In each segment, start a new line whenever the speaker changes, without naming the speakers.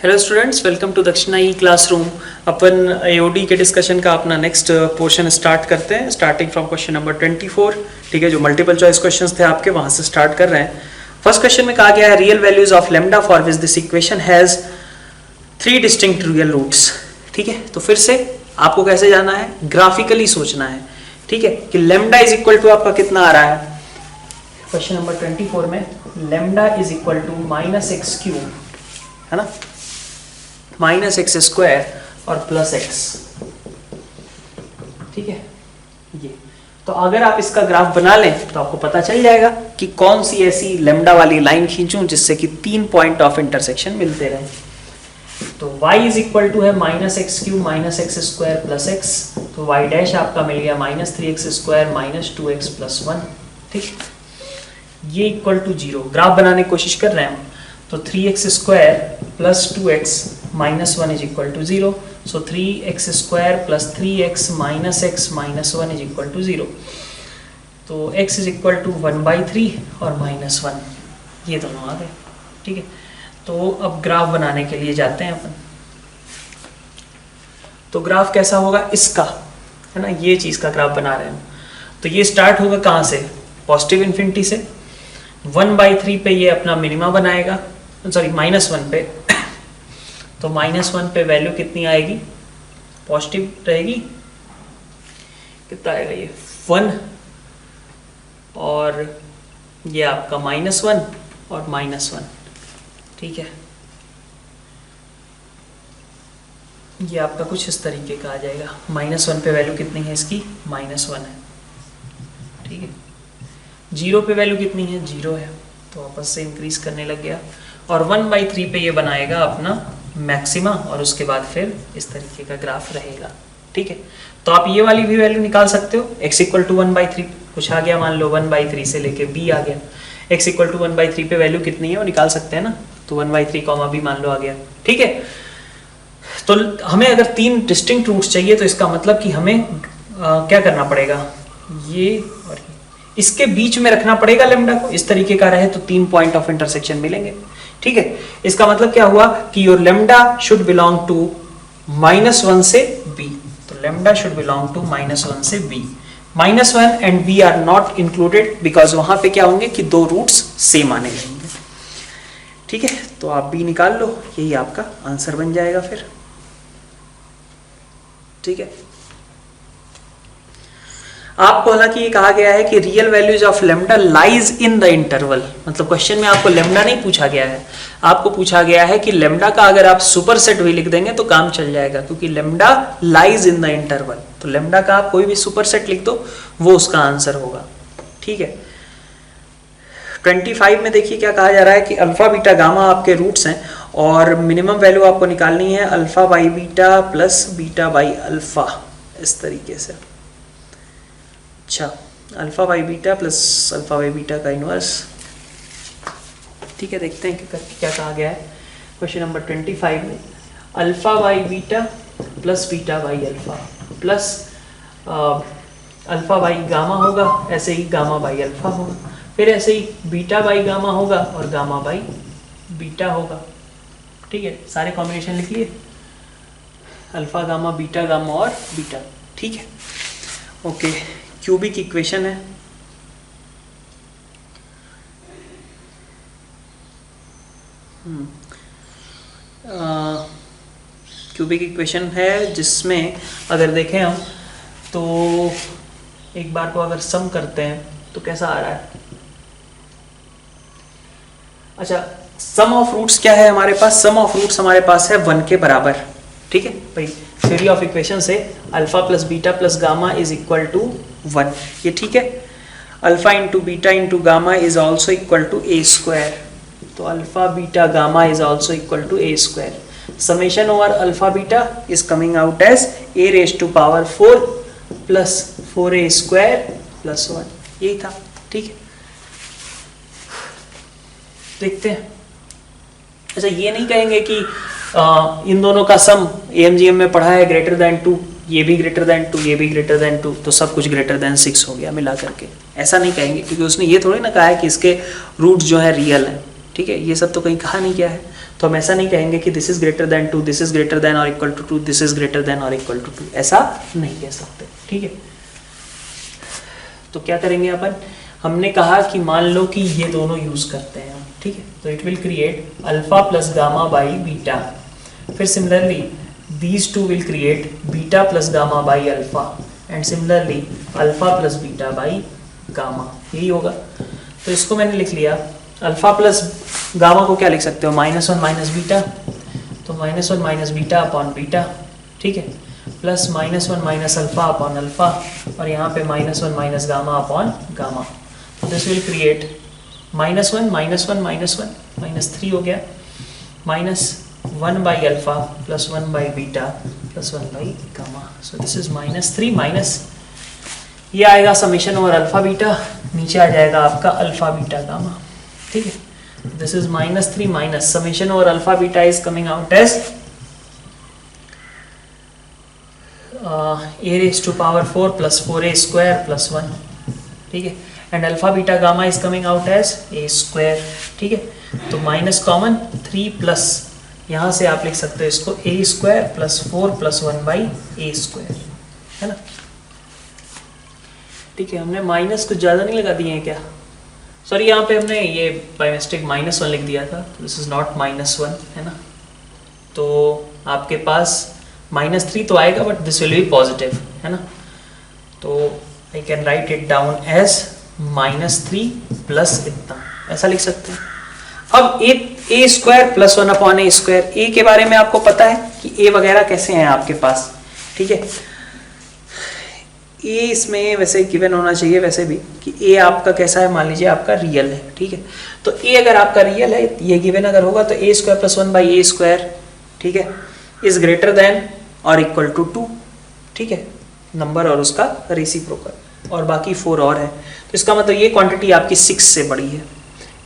Hello students, welcome to दक्षिणा ई classroom. अपन AOD के discussion का अपना नेक्स्ट पोर्शन स्टार्ट करते हैं, स्टार्टिंग फ्रॉम क्वेश्चन नंबर 24। ठीक है, जो मल्टीपल चॉइस क्वेश्चंस थे आपके, वहां से स्टार्ट कर रहे हैं। फर्स्ट क्वेश्चन में कहा गया है real values of lambda for which this equation has 3 distinct real roots. ठीक है, तो फिर से आपको कैसे जाना है, ग्राफिकली सोचना है। ठीक है, कि लेमडा इज इक्वल टू आपका कितना आ रहा है क्वेश्चन नंबर 24 में, lambda is equal to minus x cube, है ना, माइनस एक्स स्क्वायर और प्लस एक्स। ठीक है, ये तो अगर आप इसका ग्राफ बना लें तो आपको पता चल जाएगा कि कौन सी ऐसी लेमडा वाली लाइन खींचूं जिससे कि 3 पॉइंट ऑफ इंटरसेक्शन मिलते रहे। तो y इज इक्वल टू है minus x cube minus x square plus x, तो y डैश आपका मिल गया minus 3x square minus 2x plus 1। ठीक, ये इक्वल टू 0। ग्राफ बनाने की कोशिश कर रहे हैं हम, तो 3x square plus 2x minus 1 is equal to 0। So 3x square plus 3x minus 1 is equal to 0। तो x इज इक्वल टू 1/3 और माइनस 1, ये दोनों आ गए। ठीक है, तो अब ग्राफ बनाने के लिए जाते हैं अपन। तो ग्राफ कैसा होगा इसका, है ना, ये चीज का ग्राफ बना रहे हैं। तो ये स्टार्ट होगा कहाँ से, पॉजिटिव इन्फिनिटी से। 1/3 पे ये अपना मिनिमा बनाएगा, सॉरी -1 पे। तो -1 पे वैल्यू कितनी आएगी, पॉजिटिव रहेगी, कितना आएगा ये 1, और ये आपका -1 और -1। ठीक है, ये आपका कुछ इस तरीके का आ जाएगा। -1 पे वैल्यू कितनी है इसकी, -1 है। ठीक है, 0 पे वैल्यू कितनी है, 0 है, तो वापस से इंक्रीज करने लग गया। और 1/3 पे ये बनाएगा अपना मैक्सिमा, और उसके बाद फिर इस तरीके का ग्राफ रहेगा। ठीक है, तो आप ये वाली भी वैल्यू निकाल सकते हो। x इक्वल टू 1/3 कुछ आ गया, मान लो 1/3 से लेके b आ गया। x इक्वल टू 1/3 पे वैल्यू कितनी है वो निकाल सकते हैं ना, तो 1/3 कॉमा b मान लो आ गया। ठीक है, तो हमें अगर 3 डिस्टिंक्ट रूट्स चाहिए तो इसका मतलब कि हमें क्या करना पड़ेगा, ये और ये इसके बीच में रखना पड़ेगा लेमडा को। इस तरीके का रहे तो 3 पॉइंट ऑफ इंटरसेक्शन मिलेंगे। ठीक है, इसका मतलब क्या हुआ कि your lambda should belong to -1 से b। तो लेमडा शुड बिलोंग टू -1 से b। -1 and b are not included because वहां पे क्या होंगे कि 2 रूट्स सेम आने लगेंगे। ठीक है, तो आप b निकाल लो, यही आपका आंसर बन जाएगा फिर। ठीक है, आपको हालांकि ये कहा गया है कि real values of lambda lies in the interval, मतलब क्वेश्चन में आपको लेमडा नहीं पूछा गया है, आपको पूछा गया है कि लेमडा का अगर आप सुपरसेट भी लिख देंगे तो काम चल जाएगा, क्योंकि lambda lies in the interval. तो लेमडा का आप कोई भी सुपरसेट लिख दो, वो उसका आंसर होगा। ठीक है, 25 में देखिए क्या कहा जा रहा है कि अल्फा बीटा गामा आपके रूट्स हैं, और मिनिमम वैल्यू आपको निकालनी है alpha by beta plus beta by alpha, इस तरीके से। अच्छा, alpha by beta plus alpha by beta का इनवर्स। ठीक है, देखते हैं कि क्या कहा गया है क्वेश्चन नंबर 25 में। Alpha by beta plus beta by alpha plus alpha by gamma होगा, ऐसे ही गामा बाई अल्फा होगा, फिर ऐसे ही बीटा बाई गामा होगा और गामा बाई बीटा होगा। ठीक है, सारे कॉम्बिनेशन लिख लिए, अल्फा गामा बीटा गामा और बीटा। ठीक है, ओके, क्यूबिक इक्वेशन है। क्यूबिक इक्वेशन है जिसमें अगर देखें हम तो एक बार को अगर सम करते हैं तो कैसा आ रहा है। अच्छा, सम ऑफ रूट्स क्या है हमारे पास, सम ऑफ रूट्स हमारे पास है 1 के बराबर। ठीक है भाई, थ्योरी ऑफ इक्वेशन से alpha plus beta plus gamma is equal to 1, ये ठीक है। Alpha into beta into gamma is also equal to a square, तो alpha beta gamma is also equal to a square. Summation over alpha beta is coming out as a raise to power 4 plus 4a square plus 1, यही था। ठीक है, देखते हैं। अच्छा, ये नहीं कहेंगे कि इन दोनों का सम AMGM में पढ़ा है ग्रेटर देन 2, ये भी ग्रेटर देन 2, ये भी ग्रेटर देन 2, तो सब कुछ ग्रेटर देन 6 हो गया मिला करके, ऐसा नहीं कहेंगे, क्योंकि उसने ये थोड़ी ना कहा है कि इसके रूट्स जो है रियल हैं। ठीक है, ये सब तो कहीं कहा नहीं गया है। तो हम ऐसा नहीं कहेंगे कि this is greater than 2, this is greater than और equal to 2, this is greater than और इक्वल टू 2, ऐसा नहीं कह सकते, ठीक है। तो क्या करेंगे अपन, हमने कहा कि मान लो कि ये दोनों यूज करते हैं, ठीक है, तो it will create alpha plus gamma by beta, फिर similarly these two will create beta plus gamma by alpha, and similarly alpha plus beta by gamma, यही होगा। तो इसको मैंने लिख लिया, अल्फा प्लस गामा को क्या लिख सकते हो, -1 माइनस बीटा, तो -1 माइनस बीटा अपॉन बीटा, ठीक है, plus -1 minus alpha upon alpha, और यहाँ पे -1 माइनस गामा अपॉन गामा। तो दिस विल क्रिएट -1 -3 हो गया, -1 by alpha plus 1 by beta plus 1 by gamma. So this is -3 minus ये आएगा समेशन ओवर अल्फा बीटा, नीचे आ जाएगा आपका अल्फा बीटा गामा, ठीक है। This is -3 minus summation over alpha beta is coming out as a raised to power 4 plus 4a square plus 1, ठीक है, and alpha beta gamma is coming out as a square, ठीक है। तो minus common 3 plus यहाँ से आप लिख सकते हो इसको a square plus 4 plus 1 by a square, है ना, ठीक है। हमने माइनस कुछ ज़्यादा नहीं लगा दिए हैं क्या, सॉरी यहाँ पे हमने ये बाय मिस्टेक -1 लिख दिया था, दिस इज नॉट -1, है ना। तो आपके पास -3 तो आएगा but this will be positive, है ना। तो I can write it down as -3 plus इतना, ऐसा लिख सकते हैं। अब a square plus 1 upon a square, a के बारे में आपको पता है कि ए वगैरह कैसे हैं आपके पास, ठीक है। ए इसमें वैसे गिवन होना चाहिए वैसे भी कि ए आपका कैसा है, मान लीजिए आपका रियल है, ठीक है। तो ए अगर आपका रियल है, ये गिवन अगर होगा तो a square plus 1 by a square, ठीक है, इज ग्रेटर देन और इक्वल टू 2, ठीक है, नंबर और उसका रेसिप्रोकल, और बाकी 4 और है। तो इसका मतलब ये क्वांटिटी आपकी 6 से बड़ी है,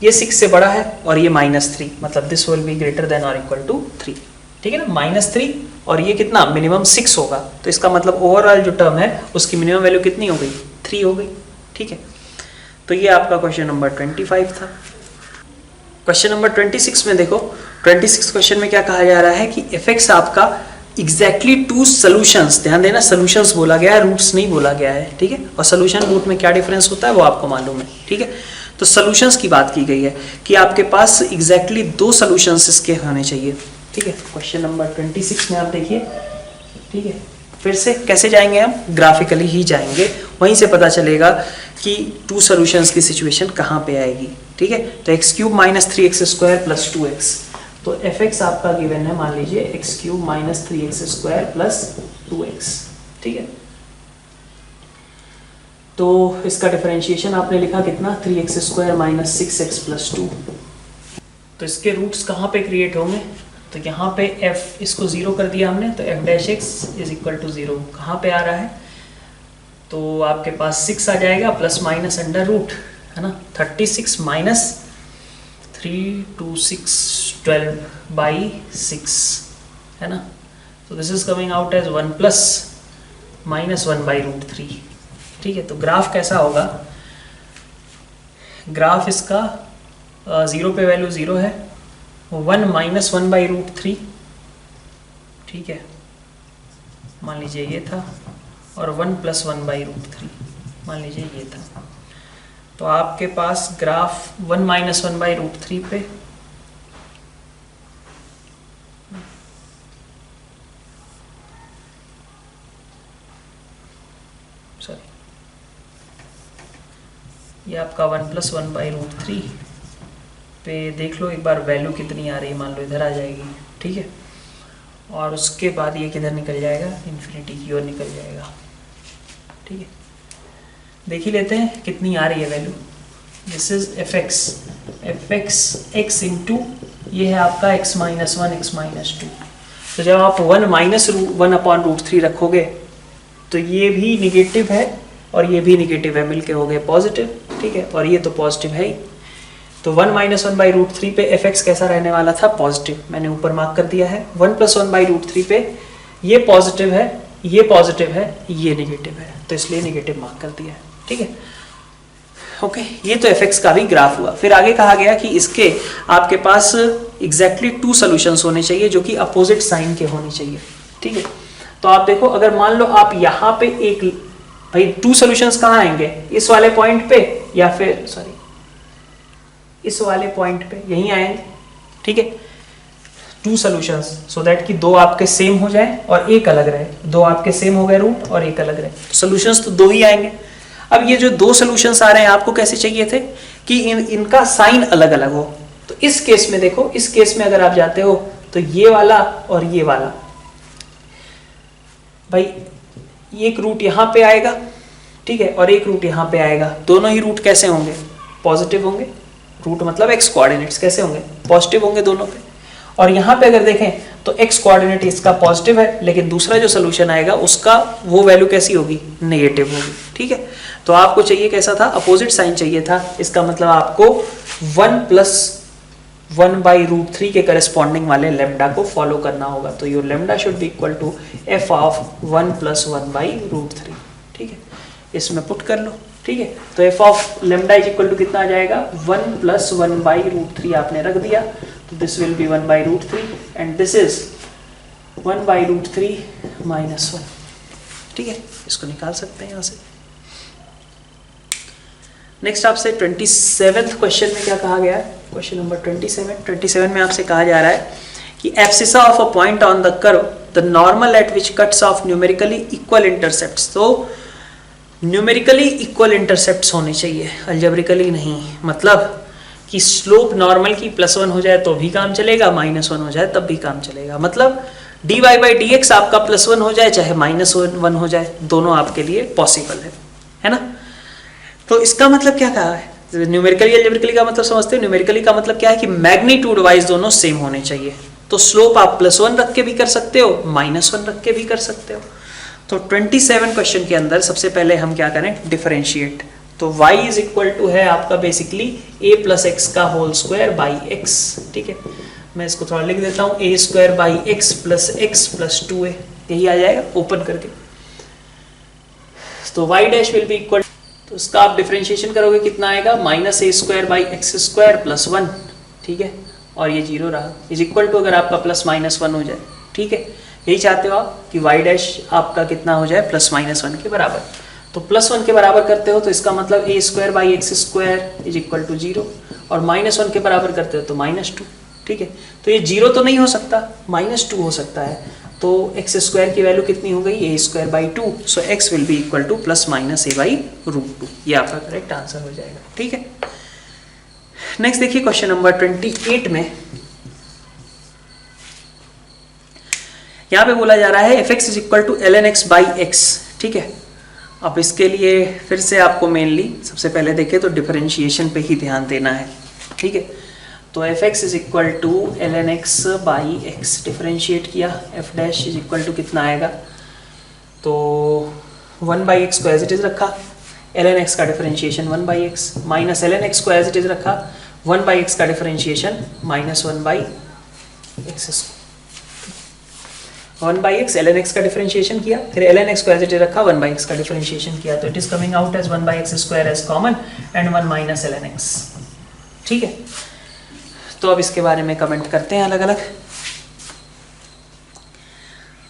ये 6 से बड़ा है, और ये -3, मतलब this will be greater than और इक्वल टू 3, ठीक है ना। -3 और ये कितना मिनिमम 6 होगा, तो इसका मतलब ओवरऑल जो टर्म है उसकी मिनिमम वैल्यू कितनी हो गई, 3 हो गई, ठीक है। तो ये आपका क्वेश्चन नंबर 25 था। क्वेश्चन नंबर 26 में देखो, 26 क्वेश्चन में क्या कहा जा रहा है कि f(x) आपका एग्जैक्टली 2 सॉल्यूशंस, ध्यान देना सॉल्यूशंस बोला गया है, रूट्स नहीं बोला गया है, ठीक है। और सॉल्यूशन रूट में क्या डिफरेंस होता है वो आपको मालूम है, ठीक है। तो सॉल्यूशंस की बात की गई है कि आपके पास एग्जैक्टली 2 सॉल्यूशंस इसके होने चाहिए, ठीक है। क्वेश्चन नंबर 26 में आप देखिए, ठीक है, फिर से कैसे जाएंगे हम, ग्राफिकली ही जाएंगे, वहीं से पता चलेगा कि 2 सॉल्यूशंस की सिचुएशन कहाँ पे आएगी, ठीक है। तो x³ minus 3x square plus 2x, तो f(x) आपका गिवन है, मान लीजिए x³ minus 3x square plus 2x, ठीक है। तो इसका डिफरेंशिएशन आपने लिखा कितना, 3x square minus 6x plus 2। तो इसके रूट्स कहाँ पे क्रिएट होंगे, तो यहाँ पे f इसको 0 कर दिया हमने, तो f' इज इक्वल टू 0 कहाँ पे आ रहा है, तो आपके पास 6 आ जाएगा प्लस माइनस अंडर रूट, है ना, 36 माइनस 3 2 6 12 बाई 6, है ना। तो this is coming out as 1 plus minus 1 by root 3, ठीक है। तो ग्राफ कैसा होगा, ग्राफ इसका 0 पे वैल्यू 0 है, 1 माइनस 1 बाई रूट 3, ठीक है, मान लीजिए ये था, और 1 प्लस 1 बाई रूट 3, मान लीजिए ये था। तो आपके पास ग्राफ 1 माइनस 1 बाई रूट 3 पे ये आपका 1 प्लस 1 बाई रूट 3 पे देख लो एक बार वैल्यू कितनी आ रही है, मान लो इधर आ जाएगी, ठीक है, और उसके बाद ये किधर निकल जाएगा, इन्फिनिटी की ओर निकल जाएगा, ठीक है। देख ही लेते हैं कितनी आ रही है value, this is f(x) x into ये है आपका x माइनस 1 x माइनस 2। तो जब आप 1 माइनस 1 अपॉन रूट 3 रखोगे तो ये भी निगेटिव है और ये भी निगेटिव है, मिलके हो गए पॉजिटिव, ठीक है, और ये तो पॉजिटिव है ही। तो 1 माइनस 1 बाई रूट 3 पे f(x) कैसा रहने वाला था, पॉजिटिव, मैंने ऊपर मार्क कर दिया है। 1 प्लस 1 बाई रूट 3 पे ये पॉजिटिव है, ये पॉजिटिव है, ये निगेटिव है, तो इसलिए निगेटिव मार्क कर दिया है, ठीक है। ओके ये तो fx का भी ग्राफ हुआ। फिर आगे कहा गया कि इसके आपके पास एग्जैक्टली 2 सॉल्यूशंस होने चाहिए जो कि अपोजिट साइन के होने चाहिए। ठीक है, तो आप देखो अगर मान लो आप यहाँ पे एक, भाई 2 सॉल्यूशंस कहाँ आएंगे, इस वाले पॉइंट पे या फिर सॉरी इस वाले पॉइंट पे, यहीं आएंगे। ठीक है, 2 सॉल्यूशंस सो दैट कि 2 आपके सेम हो जाए और एक अलग रहे, 2 आपके सेम हो गए रूट और एक अलग रहे, सॉल्यूशंस तो 2 ही आएंगे। अब ये जो 2 सॉल्यूशंस आ रहे हैं आपको कैसे चाहिए थे कि इनका साइन अलग अलग हो। तो इस केस में देखो, इस केस में अगर आप जाते हो तो ये वाला और ये वाला, भाई एक रूट यहाँ पे आएगा, ठीक है, और एक रूट यहाँ पे आएगा। दोनों ही रूट कैसे होंगे, पॉजिटिव होंगे। रूट मतलब एक्स कोऑर्डिनेट्स कैसे होंगे, पॉजिटिव होंगे दोनों पे। और यहाँ पे अगर देखें तो एक्स कोऑर्डिनेट इसका पॉजिटिव है, लेकिन दूसरा जो सोल्यूशन आएगा उसका वो वैल्यू कैसी होगी, नेगेटिव होगी। ठीक है, तो आपको चाहिए कैसा था, अपोजिट साइन चाहिए था। इसका मतलब आपको 1 + 1/√3 के करस्पॉन्डिंग वाले लेमडा को फॉलो करना होगा। तो your lambda should be equal to f of 1 + 1/√3। ठीक है, इसमें पुट कर लो। ठीक है, तो f of lambda is equal to कितना आ जाएगा, 1 + 1/√3 आपने रख दिया, तो this will B 1/√3 and this is 1/√3 - 1। ठीक है, इसको निकाल सकते हैं यहाँ से। नेक्स्ट आपसे 27th क्वेश्चन में क्या कहा गया है, क्वेश्चन नंबर 27 में आपसे कहा जा रहा है कि abscissa of a point on the curve, the normal at which cuts of numerically equal intercepts. तो न्यूमेरिकली इक्वल इंटरसेप्ट्स होने चाहिए, अलजेब्रिकली नहीं। मतलब कि स्लोप नॉर्मल की +1 हो जाए तो भी काम चलेगा, -1 हो जाए तब भी काम चलेगा। मतलब dy/dx आपका +1 हो जाए चाहे -1 हो जाए, दोनों आपके लिए पॉसिबल है ना। तो इसका मतलब क्या कहा है, न्यूमेरिकली अलजेब्रिकली का मतलब समझते हो। न्यूमेरिकली का मतलब क्या है कि मैग्नीट्यूड वाइज दोनों सेम होने चाहिए। तो स्लोप आप +1 रख के भी कर सकते हो, -1 रख के भी कर सकते हो। तो 27 क्वेश्चन के अंदर सबसे पहले हम क्या करें, डिफरेंशिएट। तो y इज इक्वल टू है आपका बेसिकली a + x का होल स्क्वायर बाई x। ठीक है, मैं इसको थोड़ा लिख देता हूँ, a² by x + x + 2a, यही आ जाएगा ओपन करके। तो y dash will be equal, तो इसका आप डिफरेंशिएशन करोगे कितना आएगा, -a² बाई x² + 1। ठीक है, और ये 0 रहा, इज इक्वल टू अगर आपका +-1 हो जाए। ठीक है, यही चाहते हो आप कि y डैश आपका कितना हो जाए, +-1 के बराबर। तो +1 के बराबर करते हो तो इसका मतलब a² by x² is equal to 0, और -1 के बराबर करते हो तो -2। ठीक है, तो ये 0 तो नहीं हो सकता, -2 हो सकता है। तो x² की वैल्यू कितनी हो गई, a²/2। So x will be equal to +-a/√2। ये आपका करेक्ट आंसर हो जाएगा। ठीक है, नेक्स्ट देखिए क्वेश्चन नंबर 28 में यहाँ पे बोला जा रहा है fx is equal to ln x/x। ठीक है, अब इसके लिए फिर से आपको मेनली सबसे पहले देखें तो डिफरेंशिएशन पे ही ध्यान देना है। ठीक है, तो fx is equal to ln x/x, differentiate किया, f dash is equal to कितना आएगा, तो 1/x को एज इट इज रखा, ln x का differentiation 1/x, minus ln x को एज इट इज रखा, 1/x का differentiation -1/x, 1/x ln x का डिफरेंशिएशन किया, फिर ln x को एज इट इज रखा, 1/x का डिफरेंशिएशन किया। तो it is coming out as 1/x² as common and 1 - ln x। ठीक है, तो अब इसके बारे में कमेंट करते हैं अलग अलग।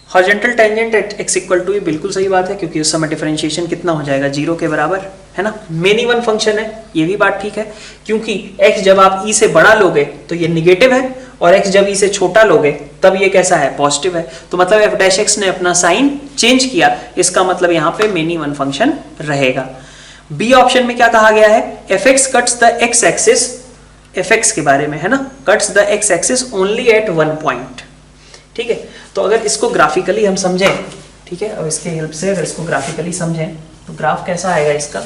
Horizontal tangent at x equal to, ये बिल्कुल सही बात है क्योंकि उस समय डिफरेंशिएशन कितना हो जाएगा, 0 के बराबर, है ना। मेनी वन फंक्शन है, ये भी बात ठीक है, क्योंकि x जब आप e से बड़ा लोगे तो ये निगेटिव है, और x जब e से छोटा लोगे तब ये कैसा है, पॉजिटिव है। तो मतलब f डैश x ने अपना साइन चेंज किया, इसका मतलब यहाँ पे मेनी वन फंक्शन रहेगा। बी ऑप्शन में क्या कहा गया है, fx cuts the x axis, fx के बारे में है ना, cuts the x axis only at 1 point. ठीक है, तो अगर इसको ग्राफिकली हम समझें, ठीक है, और इसके हेल्प से अगर इसको ग्राफिकली समझें तो ग्राफ कैसा आएगा इसका,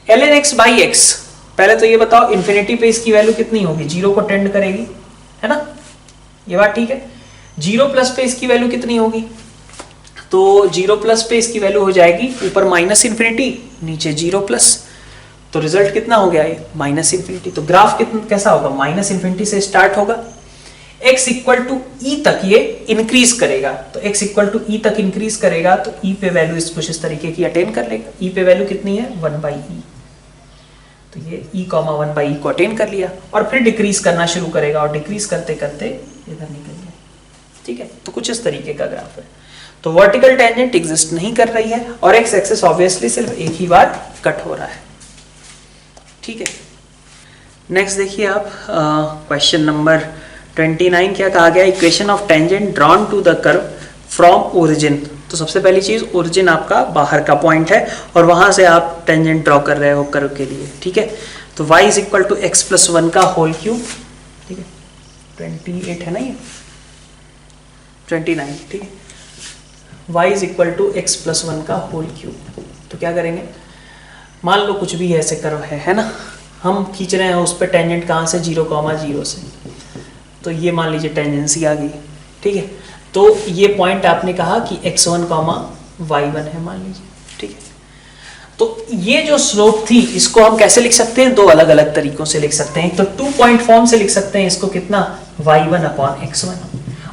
ln x/x। पहले तो ये बताओ इन्फिनिटी पे इसकी वैल्यू कितनी होगी, 0 को टेंड करेगी, है ना, ये बात ठीक है। 0+ पे इसकी वैल्यू कितनी होगी, तो 0+ पे इसकी वैल्यू हो जाएगी ऊपर -∞, नीचे 0+, तो रिजल्ट कितना हो गया ये, -∞। तो ग्राफ कितना कैसा होगा, -∞ से स्टार्ट होगा, x इक्वल टू e तक ये इंक्रीज करेगा। तो x इक्वल टू e तक इंक्रीज करेगा तो e पे वैल्यू कुछ इस तरीके की अटेन कर लेगा। e पे वैल्यू कितनी है, 1/e। तो ये e कॉमा 1 बाई को अटेन कर लिया और फिर डिक्रीज करना शुरू करेगा और डिक्रीज करते करते इधर निकल जाए। ठीक है, तो कुछ इस तरीके का ग्राफ है। तो वर्टिकल टेंजेंट एग्जिस्ट नहीं कर रही है और एक्स एक्सिस ऑब्वियसली सिर्फ एक ही बार कट हो रहा है। ठीक है, नेक्स्ट देखिए आप क्वेश्चन नंबर 29 क्या कहा गया, equation of tangent drawn to the curve from origin. तो सबसे पहली चीज ओरिजिन आपका बाहर का पॉइंट है और वहां से आप टेंजेंट ड्रॉ कर रहे हो कर्व के लिए। ठीक है, तो y is equal to x plus 1 का होल क्यूब। ठीक है, 28 है ना ये 29। ठीक है, y is equal to x plus 1 का होल क्यूब। तो क्या करेंगे, मान लो कुछ भी ऐसे कर्व है ना, हम खींच रहे हैं उस पर टेंजेंट कहाँ से 0,0 से, तो ये मान लीजिए टेंजेंसी आ गई। ठीक है, तो ये पॉइंट आपने कहा कि x1, y1 है मान लीजिए। ठीक है, तो ये जो स्लोप थी इसको हम कैसे लिख सकते हैं, दो अलग अलग तरीकों से लिख सकते हैं। तो 2 पॉइंट फॉर्म से लिख सकते हैं इसको, कितना y1 अपॉन x1,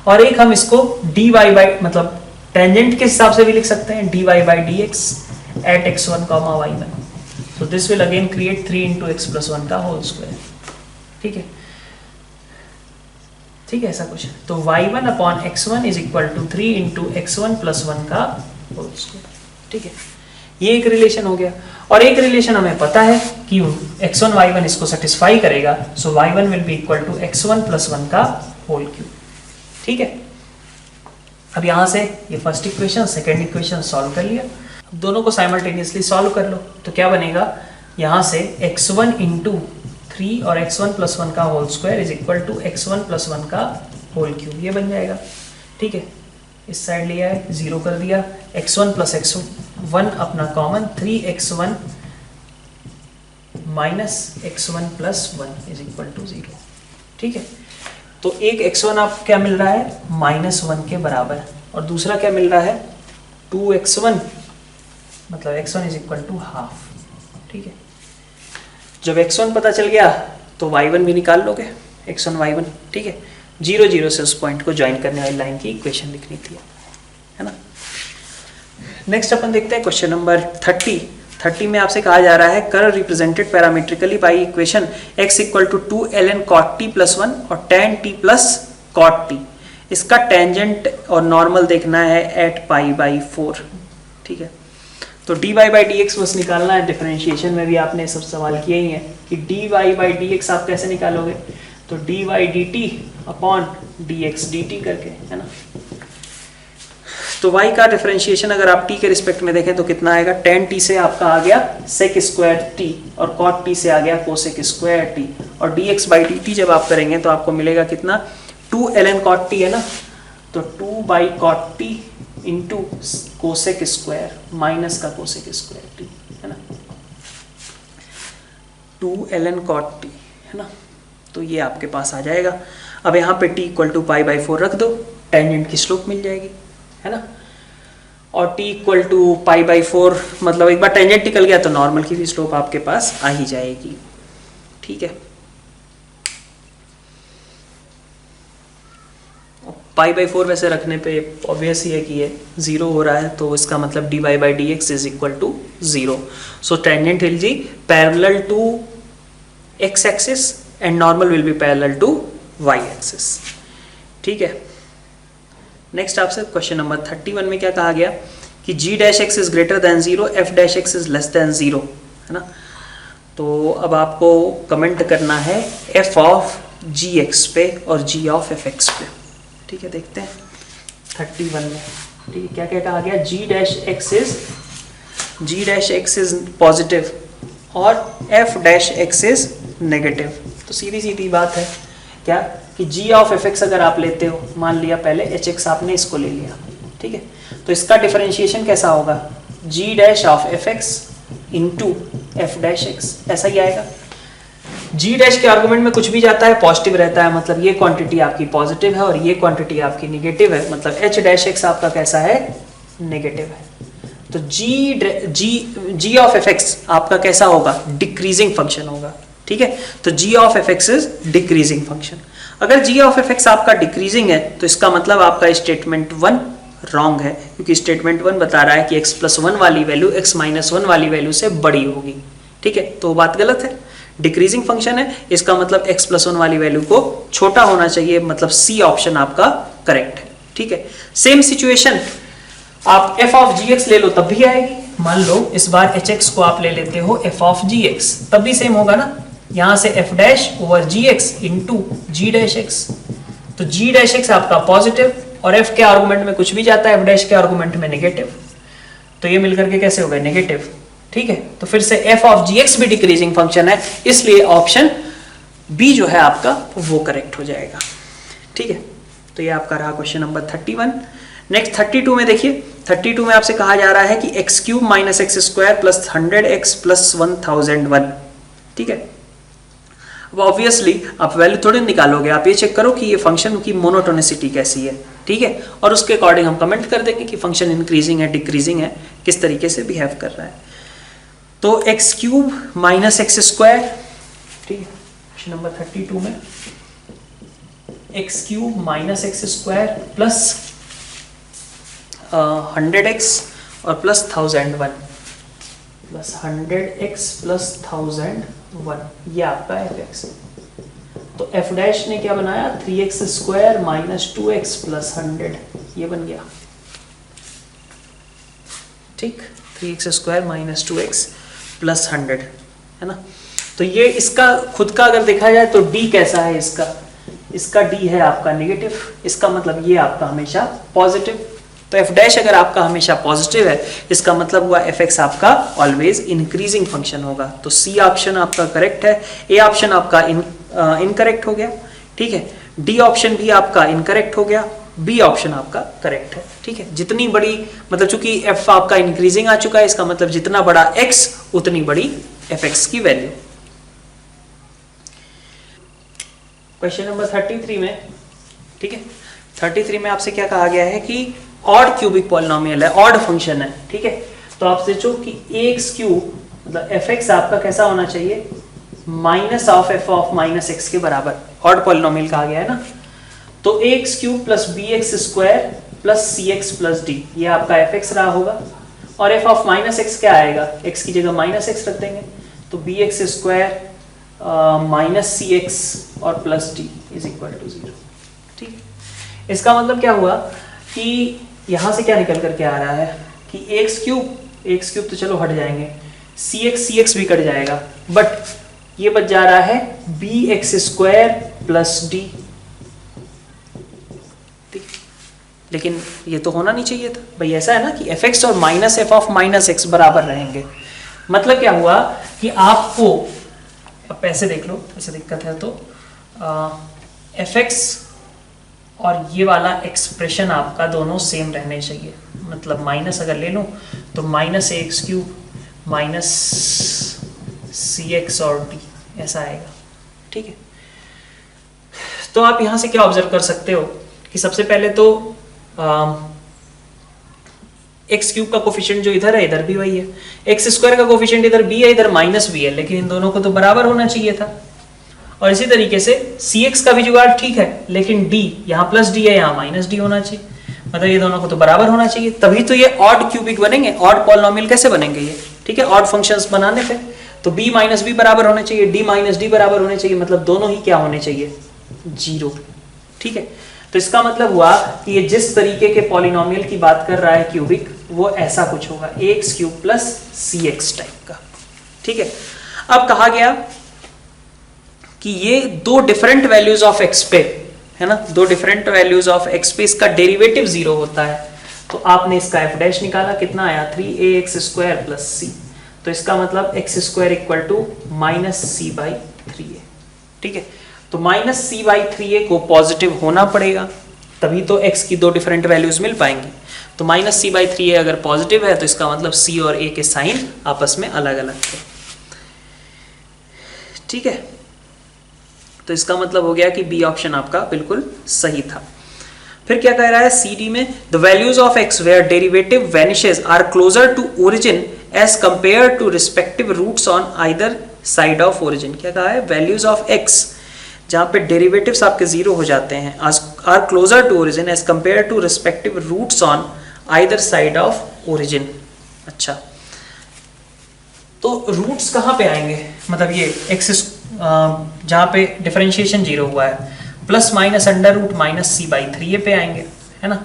और एक हम इसको dy बाई मतलब टेंजेंट के हिसाब से भी लिख सकते हैं dy by dx at x1, y1। So this will again create 3 into x plus 1 का होल स्क्वायर। ठीक है, ठीक है, ऐसा कुछ है। तो y1 upon x1 is equal to 3 into x1 plus 1 का होल स्क्वायर। ठीक है, ये एक रिलेशन हो गया। और एक रिलेशन हमें पता है कि x1 y1 इसको सेटिस्फाई करेगा, so y1 will be equal to x1 plus 1 का होल क्यूब। ठीक है, अब यहां से ये first equation second equation solve कर लिया। अब दोनों को साइमल्टेनियसली सॉल्व कर लो, तो क्या बनेगा, यहां से x1 इंटू 3 और x1 प्लस 1 का whole square is equal to x1 plus 1 का होल क्यूब, ये बन जाएगा। ठीक है, इस साइड लिया है, 0 कर दिया, x1 प्लस x1 अपना common, 3x1 minus x1 plus 1 is equal to 0। ठीक है, तो एक x1 आपको क्या मिल रहा है, -1 के बराबर, और दूसरा क्या मिल रहा है 2x1, मतलब x1 is equal to half. ठीक है, जब x1 पता चल गया तो y1 भी निकाल लोगे, x1 y1। ठीक है, 0 0 से उस पॉइंट को ज्वाइन करने वाली लाइन की इक्वेशन लिखनी थी, है ना। नेक्स्ट अपन देखते हैं क्वेश्चन नंबर 30 में आपसे कहा जा रहा है curve represented parametrically by equation x equal to 2ln cot t plus 1 और tan t plus cot t। इसका टेंजेंट और नॉर्मल देखना है एट पाई बाई 4। ठीक है, तो dy बाई dx बस निकालना है। डिफरेंशिएशन में भी आपने सब सवाल किए ही हैं कि dy बाई dx आप कैसे निकालोगे, तो dy dt upon dx dt करके, है ना। तो y का डिफरेंशिएशन अगर आप t के रिस्पेक्ट में देखें तो कितना आएगा, tan t से आपका आ गया sec स्क्वायर t और cot t से आ गया cosec स्क्वायर t, और dx बाई dt जब आप करेंगे तो आपको मिलेगा कितना, 2ln cot t है ना, तो 2 by cot t into cosec square minus का कोसेक स्क्वायर टी, है ना, 2ln cot t, है ना। तो ये आपके पास आ जाएगा। अब यहाँ पे t equal to pi by 4 रख दो, टेंजेंट की स्लोप मिल जाएगी, है ना। और t equal to pi by 4 मतलब एक बार टेंजेंट निकल गया तो नॉर्मल की भी स्लोप आपके पास आ ही जाएगी। ठीक है, पाई बाई 4 वैसे रखने पे ऑब्वियस ही है कि ये 0 हो रहा है, तो इसका मतलब dy by dx is equal to 0। So tangent will be parallel to x axis and normal will be parallel to y axis. ठीक है, नेक्स्ट आपसे क्वेश्चन नंबर 31 में क्या कहा गया कि g dash x is greater then 0, f dash x is less than 0, है ना। तो अब आपको कमेंट करना है f ऑफ gx पे और g ऑफ fx पे। ठीक है, देखते हैं 31 में। ठीक है, क्या क्या कहा गया, g dash x is positive और f dash x is negative. तो सीधी सीधी बात है क्या कि g ऑफ fx अगर आप लेते हो, मान लिया पहले hx आपने इसको ले लिया, ठीक है, तो इसका डिफरेंशिएशन कैसा होगा, g dash of fx into f dash x, ऐसा ही आएगा। g डैश के आर्गुमेंट में कुछ भी जाता है पॉजिटिव रहता है, मतलब ये क्वांटिटी आपकी पॉजिटिव है और ये क्वांटिटी आपकी नेगेटिव है, मतलब h डैश x आपका कैसा है, नेगेटिव है। तो g ऑफ fx आपका कैसा होगा, डिक्रीजिंग फंक्शन होगा। ठीक है, तो g of fx is decreasing function. अगर g ऑफ fx आपका डिक्रीजिंग है तो इसका मतलब आपका स्टेटमेंट 1 रॉन्ग है, क्योंकि स्टेटमेंट 1 बता रहा है कि x प्लस 1 वाली वैल्यू x माइनस 1 वाली वैल्यू से बड़ी होगी। ठीक है, तो बात गलत है। डिक्रीजिंग फंक्शन है, इसका मतलब x प्लस 1 वाली वैल्यू को छोटा होना चाहिए, मतलब सी ऑप्शन आपका करेक्ट है। ठीक है, सेम सिचुएशन आप f ऑफ gx ले लो तब भी आएगी। मान लो इस बार hx को आप ले लेते हो f ऑफ gx, तब भी सेम होगा ना, यहां से f dash over gx into g dash x, तो g डैश x आपका पॉजिटिव और f के आर्गुमेंट में कुछ भी जाता है f डैश के आर्गुमेंट में नेगेटिव, तो ये मिलकर के कैसे होगा नेगेटिव। ठीक है, तो फिर से f ऑफ gx भी डिक्रीजिंग फंक्शन है, इसलिए ऑप्शन बी जो है आपका वो करेक्ट हो जाएगा। ठीक है, तो ये आपका रहा क्वेश्चन नंबर 31। नेक्स्ट 32 में देखिए, 32 में आपसे कहा जा रहा है कि x cube minus x square plus 100x plus 1001। ठीक है, अब ऑब्वियसली आप वैल्यू थोड़ी निकालोगे, आप ये चेक करो कि ये फंक्शन की मोनोटोनिसिटी कैसी है। ठीक है, और उसके अकॉर्डिंग हम कमेंट कर देंगे कि फंक्शन इंक्रीजिंग है डिक्रीजिंग है, किस तरीके से बिहेव कर रहा है। तो x cube minus x square, ठीक है, क्वेश्चन नंबर 32 में x cube minus x square plus 100x और प्लस 1001 प्लस 100x प्लस 1001, ये आपका fx। तो f डैश ने क्या बनाया 3x square minus 2x plus 100, ये बन गया। ठीक, 3x square minus 2x plus 100 है ना। तो ये इसका खुद का अगर देखा जाए तो d कैसा है, इसका d है आपका नेगेटिव, इसका मतलब ये आपका हमेशा पॉजिटिव। तो f डैश अगर आपका हमेशा पॉजिटिव है, इसका मतलब हुआ fx आपका ऑलवेज इंक्रीजिंग फंक्शन होगा। तो सी ऑप्शन आपका करेक्ट है, ए ऑप्शन आपका इनकरेक्ट हो गया। ठीक है, डी ऑप्शन भी आपका इनकरेक्ट हो गया, बी ऑप्शन आपका करेक्ट है। ठीक है, जितनी बड़ी मतलब चूंकि f आपका इंक्रीजिंग आ चुका है, इसका मतलब जितना बड़ा x उतनी बड़ी fx की वैल्यू। क्वेश्चन नंबर 33 में, ठीक है, 33 में आपसे क्या कहा गया है कि ऑड क्यूबिक पॉलिनोमियल है, ऑड फंक्शन है। ठीक है, तो आप सोचो कि ax क्यूब मतलब fx आपका कैसा होना चाहिए, minus of f of minus x के बराबर, ऑड पॉलिनोमियल कहा गया है ना। तो ax cube plus bx square plus cx plus d, ये आपका fx रहा होगा, और f ऑफ माइनस x क्या आएगा, x की जगह माइनस x रख देंगे, तो bx स्क्वायर माइनस cx और plus d is equal to 0। ठीक है, इसका मतलब क्या हुआ कि यहां से क्या निकल करके आ रहा है कि एक्स क्यूब तो चलो हट जाएंगे, cx भी कट जाएगा, बट ये बच जा रहा है bx स्क्वायर प्लस d। ठीक, लेकिन ये तो होना नहीं चाहिए था भाई, ऐसा है ना कि fx और minus f of minus x बराबर रहेंगे। मतलब क्या हुआ कि आपको अब पैसे देख लो, ऐसे दिक्कत है तो fx और ये वाला एक्सप्रेशन आपका दोनों सेम रहने चाहिए। मतलब माइनस अगर ले लूं तो माइनस एक्स क्यूब माइनस सी एक्स और डी ऐसा आएगा। ठीक है, तो आप यहां से क्या ऑब्जर्व कर सकते हो कि सबसे पहले तो एक्स क्यूब का कोफिशिएंट जो इधर है इधर भी वही है, एक्स स्क्वायर का कोफिशिएंट इधर बी है इधर माइनस बी है, लेकिन इन दोनों को तो बराबर होना चाहिए था। और इसी तरीके से cx का भी जुगाड़ ठीक है, लेकिन d यहाँ प्लस d है यहाँ माइनस d होना चाहिए, मतलब ये दोनों को तो बराबर होना चाहिए, तभी तो ये ऑड क्यूबिक बनेंगे। ऑड पॉलिनोमियल कैसे बनेंगे ये, ठीक है, ऑड फंक्शंस बनाने पे तो b माइनस बी बराबर होने चाहिए, d माइनस डी बराबर होने चाहिए, मतलब दोनों ही क्या होने चाहिए 0। ठीक है, तो इसका मतलब हुआ कि ये जिस तरीके के पॉलिनोमियल की बात कर रहा है क्यूबिक, वो ऐसा कुछ होगा ax cube plus cx type का। ठीक है, अब कहा गया कि ये दो डिफरेंट वैल्यूज ऑफ x पे है ना, दो डिफरेंट वैल्यूज ऑफ x पे इसका डेरिवेटिव 0 होता है, तो आपने इसका f डैश निकाला, कितना आया 3ax स्क्वायर प्लस c, तो इसका मतलब x square equal to minus c by 3a। ठीक है, तो माइनस सी बाई 3a को पॉजिटिव होना पड़ेगा, तभी तो x की दो डिफरेंट वैल्यूज मिल पाएंगी। तो माइनस सी बाई 3a अगर पॉजिटिव है तो इसका मतलब c और a के साइन आपस में अलग अलग थे। ठीक है, तो इसका मतलब हो गया कि बी ऑप्शन आपका बिल्कुल सही था। फिर क्या कह रहा है सी डी में, the values of x where derivative vanishes are closer to origin as compare to respective roots on either side of origin. क्या कहा है, वैल्यूज ऑफ एक्स जहां पे डेरिवेटिव्स आपके 0 हो जाते हैं are closer to origin as compare to respective roots on either side of origin. अच्छा, तो रूट्स कहां पे आएंगे, मतलब ये एक्स जहाँ पे डिफरेंशिएशन 0 हुआ है, plus minus under root minus c by 3 ये पे आएंगे, है ना।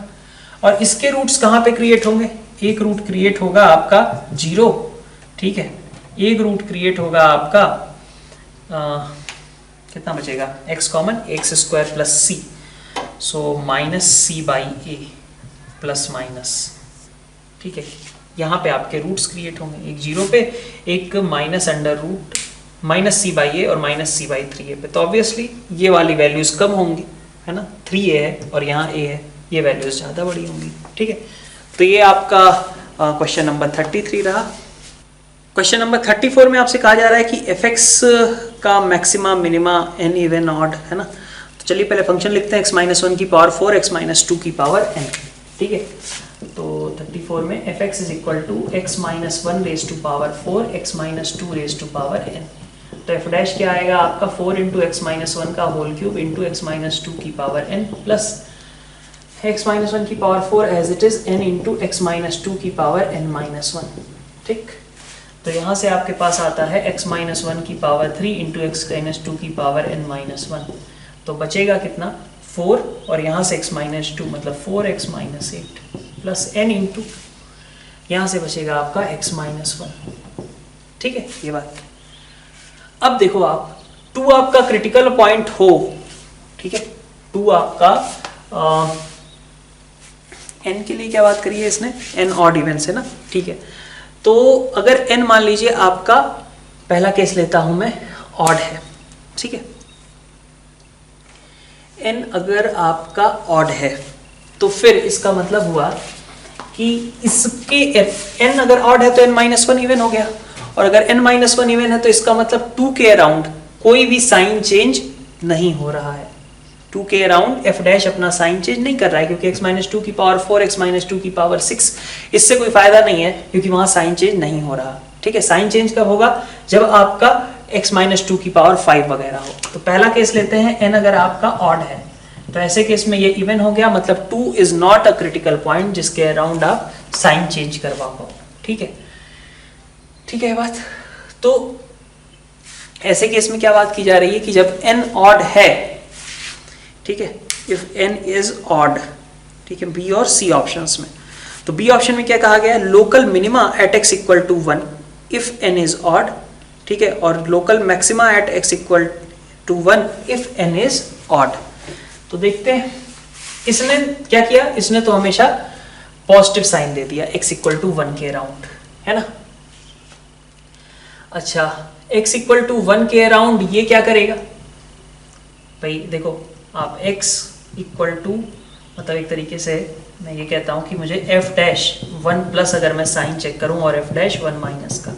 और इसके रूट्स कहाँ पे क्रिएट होंगे, एक रूट क्रिएट होगा आपका 0, ठीक है, एक रूट क्रिएट होगा आपका कितना बचेगा, x common, x square plus c, so minus c by a plus minus, ठीक है। यहाँ पे आपके रूट्स क्रिएट होंगे, एक 0 पे, एक minus under root minus c by a और माइनस सी बाई 3 पे। तो ऑब्वियसली ये वाली वैल्यूज कम होंगी, है ना, 3a है और यहाँ a है, ये वैल्यूज ज़्यादा बड़ी होंगी, ठीक है। तो ये आपका क्वेश्चन नंबर 33 रहा। क्वेश्चन नंबर 34 में आपसे कहा जा रहा है कि fx का maxima minima n even odd, है ना। तो चलिए पहले फंक्शन लिखते हैं, x माइनस 1 की पावर 4, x माइनस 2 की पावर n, ठीक है। तो 34 में fx is equal to x minus 1 raise to power 4, x minus 2 raise to power n। तो f डैश क्या आएगा आपका 4 इंटू एक्स माइनस 1 का whole cube into x minus 2 की power n plus x minus 1 की power 4 as it is n into x minus 2 की power n minus 1, ठीक। तो यहाँ से आपके पास आता है x माइनस 1 की पावर 3 इंटू एक्स माइनस 2 की पावर n माइनस 1। तो बचेगा कितना 4 और यहाँ से x माइनस 2 मतलब 4x minus 8 plus n into यहाँ से बचेगा आपका x माइनस 1, ठीक है, ये बात। अब देखो आप 2 आपका क्रिटिकल पॉइंट हो, ठीक है, 2 आपका n के लिए क्या बात करी है इसने, n ऑड इवन से ना, ठीक है। तो अगर n मान लीजिए आपका, पहला केस लेता हूं मैं, ऑड है, ठीक है, n अगर आपका ऑड है तो फिर इसका मतलब हुआ कि इसके n अगर ऑड है तो n माइनस 1 इवन हो गया, और अगर n माइनस 1 इवन है तो इसका मतलब 2 के अराउंड कोई भी साइन चेंज नहीं हो रहा है, 2 के अराउंड f डैश अपना साइन चेंज नहीं कर रहा है, क्योंकि x माइनस 2 की पावर 4, x माइनस 2 की पावर 6, इससे कोई फायदा नहीं है क्योंकि वहां साइन चेंज नहीं हो रहा, ठीक है। साइन चेंज कब होगा, जब आपका x माइनस 2 की पावर 5 वगैरह हो। तो पहला केस लेते हैं, n अगर आपका ऑड है तो ऐसे केस में ये इवन हो गया, मतलब 2 is not a critical point जिसके अराउंड आप साइन चेंज करवा पाओ, ठीक है, ठीक है बात। तो ऐसे केस में क्या बात की जा रही है कि जब n ऑड है, ठीक है, इफ n इज ऑड, ठीक है, बी और सी ऑप्शंस में। तो बी ऑप्शन में क्या कहा गया है, local minima at x equal to 1 if n is odd, ठीक है, और local maxima at x equal to 1 if n is odd. तो देखते हैं इसने क्या किया, इसने तो हमेशा पॉजिटिव साइन दे दिया x इक्वल टू 1 के अराउंड, है ना। अच्छा, x इक्वल टू 1 के अराउंड ये क्या करेगा भाई, देखो आप x इक्वल टू, मतलब एक तरीके से मैं ये कहता हूं कि मुझे f डैश 1 प्लस अगर मैं साइन चेक करूं और f डैश 1 माइनस का,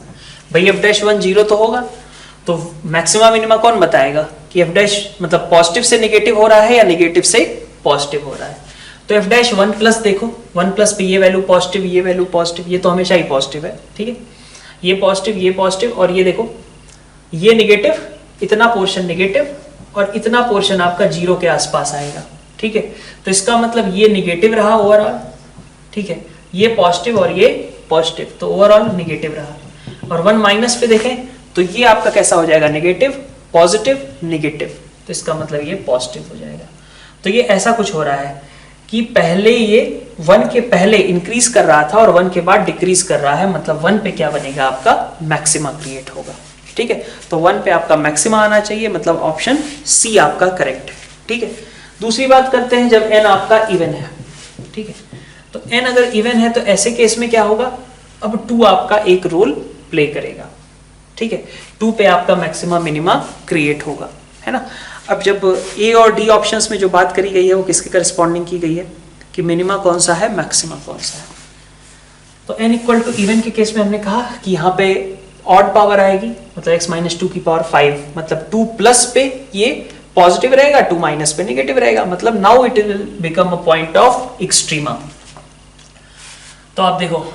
भाई f डैश 1 0 तो होगा, तो मैक्सिमा मिनिमा कौन बताएगा कि f डैश मतलब पॉजिटिव से नेगेटिव हो रहा है या नेगेटिव से पॉजिटिव हो रहा है। तो f डैश 1 प्लस, देखो 1 प्लस पे ये वैल्यू पॉजिटिव, ये वैल्यू पॉजिटिव, ये तो हमेशा ही पॉजिटिव है, ठीक है, ये पॉजिटिव, और ये देखो ये नेगेटिव, इतना पोर्शन नेगेटिव और इतना पोर्शन आपका 0 के आसपास आएगा, ठीक है। तो इसका मतलब ये नेगेटिव रहा ओवरऑल, ठीक है, ये पॉजिटिव और ये पॉजिटिव, तो ओवरऑल नेगेटिव रहा। और 1 माइनस पे देखें तो ये आपका कैसा हो जाएगा, नेगेटिव पॉजिटिव नेगेटिव, तो इसका मतलब ये पॉजिटिव हो जाएगा। तो ये ऐसा कुछ हो रहा है कि पहले ये 1 के पहले इंक्रीज कर रहा था और 1 के बाद डिक्रीज कर रहा है, मतलब 1 पे क्या बनेगा, आपका मैक्सिमा क्रिएट होगा, ठीक है। तो 1 पे आपका मैक्सिमा आना चाहिए, मतलब ऑप्शन सी आपका करेक्ट है, ठीक है। दूसरी बात करते हैं, जब n आपका इवन है, ठीक है, तो n अगर इवन है तो ऐसे केस में क्या होगा, अब 2 आपका एक रोल प्ले करेगा, ठीक है, 2 पे आपका मैक्सिमा मिनिमा क्रिएट होगा, है ना। अब जब ए और डी ऑप्शंस में जो बात करी गई है वो किसके करस्पॉन्डिंग की गई है कि मिनिमा कौन सा है, मैक्सिमा कौन सा है। तो n इक्वल टू इवन के केस में हमने कहा कि यहाँ पे ऑड पावर आएगी, मतलब x माइनस 2 की पावर 5, मतलब 2 प्लस पे ये पॉजिटिव रहेगा, 2 माइनस पे नेगेटिव रहेगा, मतलब now it will become a point of extrema. तो आप देखो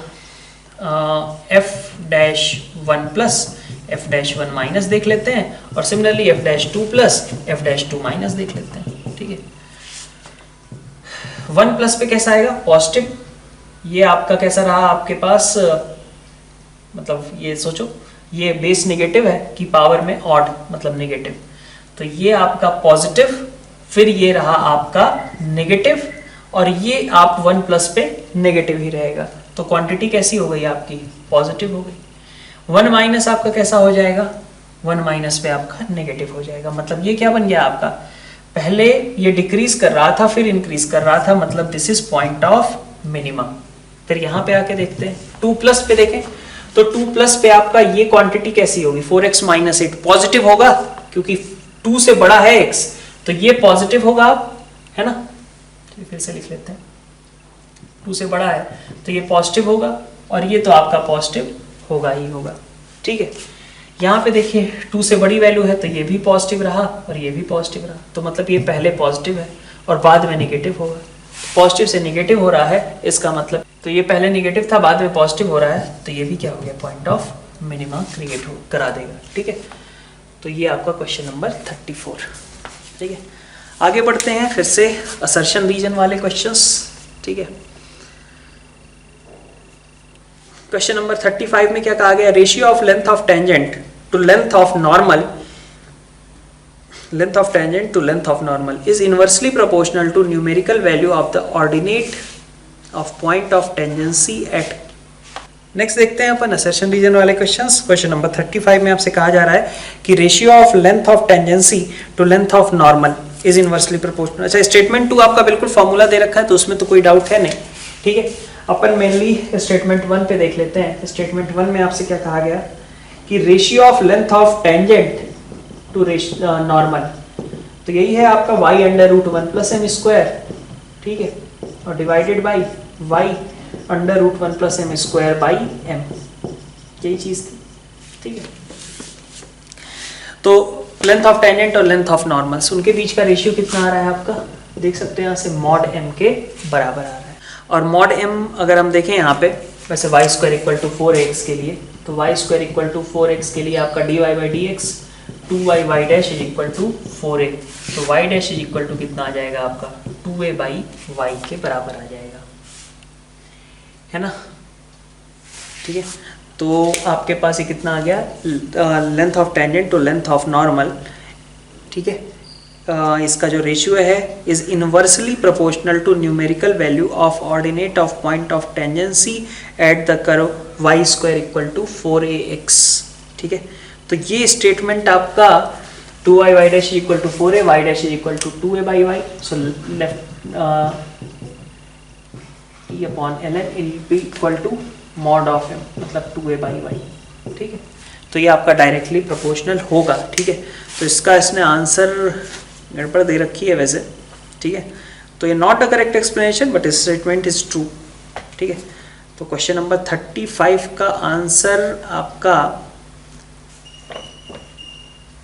f dash 1 plus f dash 1 minus देख लेते हैं, और similarly f dash 2 plus f dash 2 minus देख लेते हैं, ठीक है। 1 प्लस पे कैसा आएगा, पॉजिटिव, ये आपका कैसा रहा आपके पास, मतलब ये सोचो ये बेस नेगेटिव है कि पावर में ऑड मतलब नेगेटिव, तो ये आपका पॉजिटिव, फिर ये रहा आपका नेगेटिव, और ये आप 1 प्लस पे नेगेटिव ही रहेगा। तो क्वांटिटी कैसी हो गई आपकी? पॉजिटिव हो गई। 1 माइनस आपका कैसा हो जाएगा? 1 माइनस पे आपका नेगेटिव हो जाएगा। मतलब ये क्या बन गया आपका? पहले ये डिक्रीज कर रहा था फिर इंक्रीज कर रहा था, मतलब this is point of minimum. फिर यहाँ पे आके देखते हैं 2 प्लस पे देखें, तो 2 प्लस पे आपका ये क्वांटिटी कैसी होगी? 4x माइनस 8 पॉजिटिव होगा, क्योंकि 2 से बड़ा है x, तो ये पॉजिटिव होगा, है ना? तो फिर से लिख लेते हैं, 2 से बड़ा है तो ये पॉजिटिव होगा, और ये तो आपका पॉजिटिव होगा ही होगा। ठीक है, यहाँ पे देखिए 2 से बड़ी वैल्यू है तो ये भी पॉजिटिव रहा और ये भी पॉजिटिव रहा, तो मतलब ये पहले पॉजिटिव है और बाद में नेगेटिव होगा। पॉजिटिव से नेगेटिव हो रहा है, इसका मतलब तो ये पहले नेगेटिव था बाद में पॉजिटिव हो रहा है, तो ये भी क्या हो गया? पॉइंट ऑफ मिनिमा क्रिएट करा देगा। ठीक है, तो ये आपका क्वेश्चन नंबर 34। ठीक है, आगे बढ़ते हैं फिर से असर्शन रीजन वाले क्वेश्चंस। ठीक है, क्वेश्चन नंबर 35 में क्या कहा गया? Ratio of length of tangent to length of normal, length of tangent to length of normal is inversely proportional to numerical value of the ordinate of point of tangency at। Next देखते हैं अपन assertion reason वाले questions. Question number 35 में आपसे कहा जा रहा है कि ratio of length of tangency to length of normal is inversely proportional. अच्छा, स्टेटमेंट 2 आपका बिल्कुल फॉर्मूला दे रखा है तो उसमें तो कोई डाउट है नहीं। ठीक है, अपन मेनली स्टेटमेंट 1 पे देख लेते हैं। स्टेटमेंट 1 में आपसे क्या कहा गया कि ratio of length of tangent to normal, तो यही है आपका y under root 1 plus m square. ठीक है, और divided by y under root 1 plus m square by m, यही चीज थी। ठीक है, तो लेंथ ऑफ टेंजेंट और लेंथ ऑफ नॉर्मल्स, उनके बीच का रेशियो कितना आ रहा है आपका? देख सकते हैं यहाँ से मॉड m के बराबर आ रहा है। और मॉड m अगर हम देखें यहाँ पे, वैसे y square equal to 4x के लिए, तो y square equal to 4x के लिए आपका dy by dx 2y dash is equal to 4a, तो y dash is equal to कितना आ जाएगा आपका? 2a बाई y के बराबर आ जाएगा, है ना? ठीक है, तो आपके पास ये कितना आ गया? Length of tangent to length of normal. ठीक है, इसका जो रेशियो है is inversely proportional to numerical value of ordinate of point of tangency at the curve y square equal to 4ax। ठीक है, तो ये स्टेटमेंट आपका 2y y dash equal to 4a, y dash equal to 2a by y, so left t upon ln will be equal to mod of m, मतलब 2a by y। ठीक है, तो ये आपका डायरेक्टली प्रोपोर्शनल होगा। ठीक है, तो इसका इसने आंसर गड़बड़ दे रखी है वैसे। ठीक है, तो ये not a correct explanation but statement is true. ठीक है, तो क्वेश्चन नंबर 35 का आंसर आपका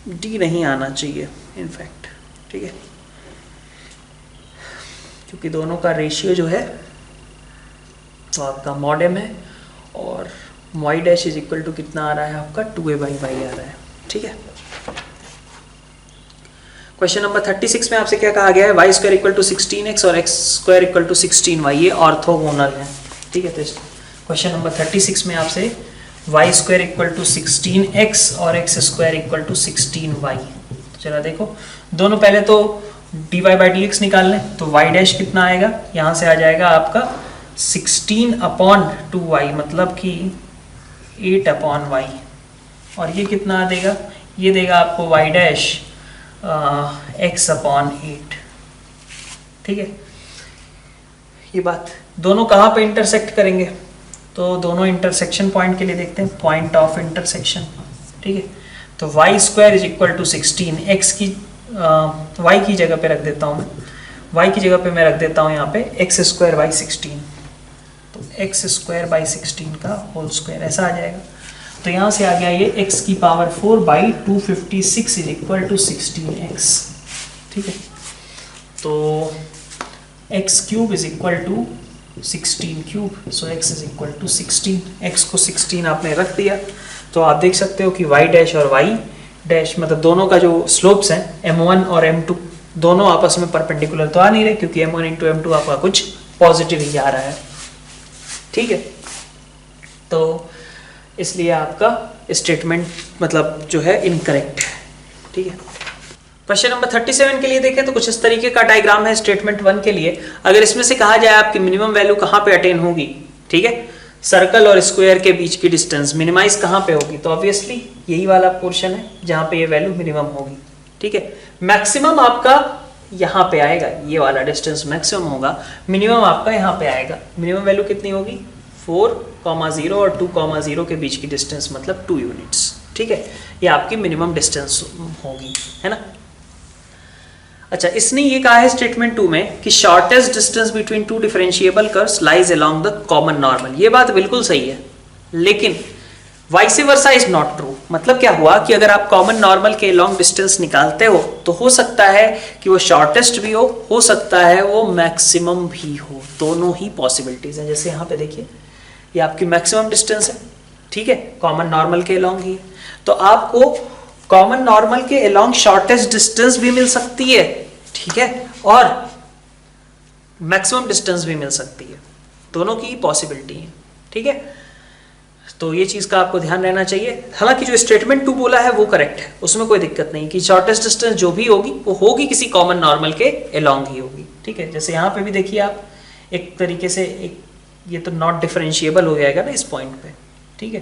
डी नहीं आना चाहिए इनफैक्ट। ठीक है, क्योंकि दोनों का रेशियो जो है तो आपका मॉड m है और y dash is equal to कितना आ रहा है आपका? 2a बाई y आ रहा है। ठीक है, क्वेश्चन नंबर 36 में आपसे क्या कहा गया है? y square equal to 16x और x square equal to 16y, ये ऑर्थोगोनल है। ठीक है, तो क्वेश्चन नंबर 36 में आपसे y square equal to 16x और x square equal to 16y, तो चला देखो दोनों, पहले तो dy बाई dx निकाल लें, तो y डैश कितना आएगा? यहाँ से आ जाएगा आपका 16 अपॉन 2y, मतलब कि 8 अपॉन y, और ये कितना देगा? ये देगा आपको y डैश x अपॉन 8। ठीक है, ये बात दोनों कहाँ पे इंटरसेक्ट करेंगे? तो दोनों इंटरसेक्शन पॉइंट के लिए देखते हैं, पॉइंट ऑफ इंटरसेक्शन। ठीक है, तो y square is equal to 16, x की y की जगह पे रख देता हूँ मैं, y की जगह पे मैं रख देता हूँ यहाँ पे x स्क्वायर बाई 16, तो x स्क्वायर बाई 16 का होल स्क्वायर ऐसा आ जाएगा। तो यहाँ से आ गया ये x की power 4 by 256 is equal to 16x। ठीक है, तो x cube is equal to 16 cube, so x is equal to 16, x को 16 आपने रख दिया, तो आप देख सकते हो कि y डैश और y डैश मतलब दोनों का जो स्लोप्स हैं m1 और m2 दोनों आपस में परपेंडिकुलर तो आ नहीं रहे, क्योंकि m1 इंटू m2 आपका कुछ पॉजिटिव ही आ रहा है। ठीक है, तो इसलिए आपका स्टेटमेंट मतलब जो है इनकरेक्ट है। ठीक है, क्वेश्चन नंबर 37 के लिए देखें तो कुछ इस तरीके का डायग्राम है स्टेटमेंट 1 के लिए। अगर इसमें से कहा जाए आपकी मिनिमम वैल्यू कहाँ पे अटेन होगी, ठीक है, सर्कल और स्क्वायर के बीच की डिस्टेंस मिनिमाइज कहाँ पे होगी, तो ऑब्वियसली यही वाला पोर्शन है जहाँ पे ये वैल्यू मिनिमम होगी। ठीक है, मैक्सिमम आपका यहाँ पे आएगा, ये वाला डिस्टेंस मैक्सिमम होगा, मिनिमम आपका यहाँ पे आएगा। मिनिमम वैल्यू कितनी होगी, 4,0 और 2,0 के बीच की डिस्टेंस मतलब 2 यूनिट्स। ठीक है, ये आपकी मिनिमम डिस्टेंस होगी, है ना। अच्छा, इसने ये कहा है स्टेटमेंट 2 में कि shortest distance between two differentiable curves lies along the common normal. ये बात बिल्कुल सही है, लेकिन vice versa is not true. मतलब क्या हुआ कि अगर आप कॉमन नॉर्मल के लॉन्ग डिस्टेंस निकालते हो तो हो सकता है कि वो शॉर्टेस्ट भी हो सकता है वो मैक्सिमम भी हो, दोनों ही पॉसिबिलिटीज हैं। जैसे यहाँ पे देखिए, ये आपकी मैक्सिमम डिस्टेंस है, ठीक है, कॉमन नॉर्मल के अलोंग ही, तो आपको कॉमन नॉर्मल के अलोंग शॉर्टेस्ट डिस्टेंस भी मिल सकती है, ठीक है, और मैक्सिमम डिस्टेंस भी मिल सकती है, दोनों की पॉसिबिलिटी है। ठीक है, तो ये चीज का आपको ध्यान रहना चाहिए। हालांकि जो स्टेटमेंट 2 बोला है वो करेक्ट है, उसमें कोई दिक्कत नहीं कि शॉर्टेस्ट डिस्टेंस जो भी होगी वो होगी किसी कॉमन नॉर्मल के अलोंग ही होगी। ठीक है, जैसे यहाँ पे भी देखिए आप, एक तरीके से एक ये तो नॉट डिफरेंशिएबल हो जाएगा ना इस पॉइंट पे। ठीक है,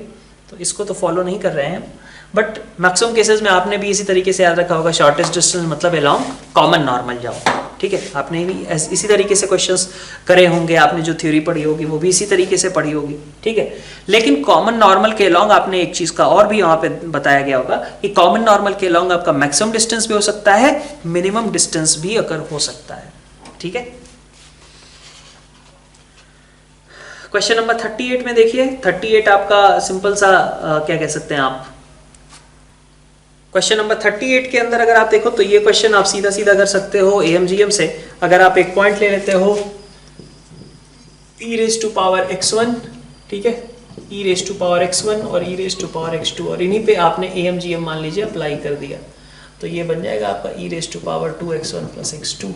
तो इसको तो फॉलो नहीं कर रहे हैं, बट मैक्सिमम केसेस में आपने भी इसी तरीके से याद रखा होगा, शॉर्टेस्ट डिस्टेंस मतलब अलोंग कॉमन नॉर्मल जाओ। ठीक है, आपने भी इसी तरीके से क्वेश्चंस करे होंगे, आपने जो थ्योरी पढ़ी होगी वो भी इसी तरीके से पढ़ी होगी। ठीक है, लेकिन कॉमन नॉर्मल के अलोंग आपने एक चीज का और भी वहां पे बताया गया होगा कि कॉमन नॉर्मल के अलोंग आपका मैक्सिमम डिस्टेंस भी हो सकता है, मिनिमम डिस्टेंस भी अगर हो सकता है। ठीक है, क्वेश्चन नंबर 38 में देखिए, 38 आपका सिंपल सा क्या कह सकते हैं आप, क्वेश्चन नंबर 38 के अंदर अगर आप देखो तो ये क्वेश्चन आप सीधा सीधा कर सकते हो AMGM से। अगर आप एक पॉइंट ले लेते हो e⁻x1, ठीक है, e⁻x1 और e⁻x2 और इन्हीं पे आपने AMGM मान लीजिए अप्लाई कर दिया, तो ये बन जाएगा आपका e⁻2x1 + x2,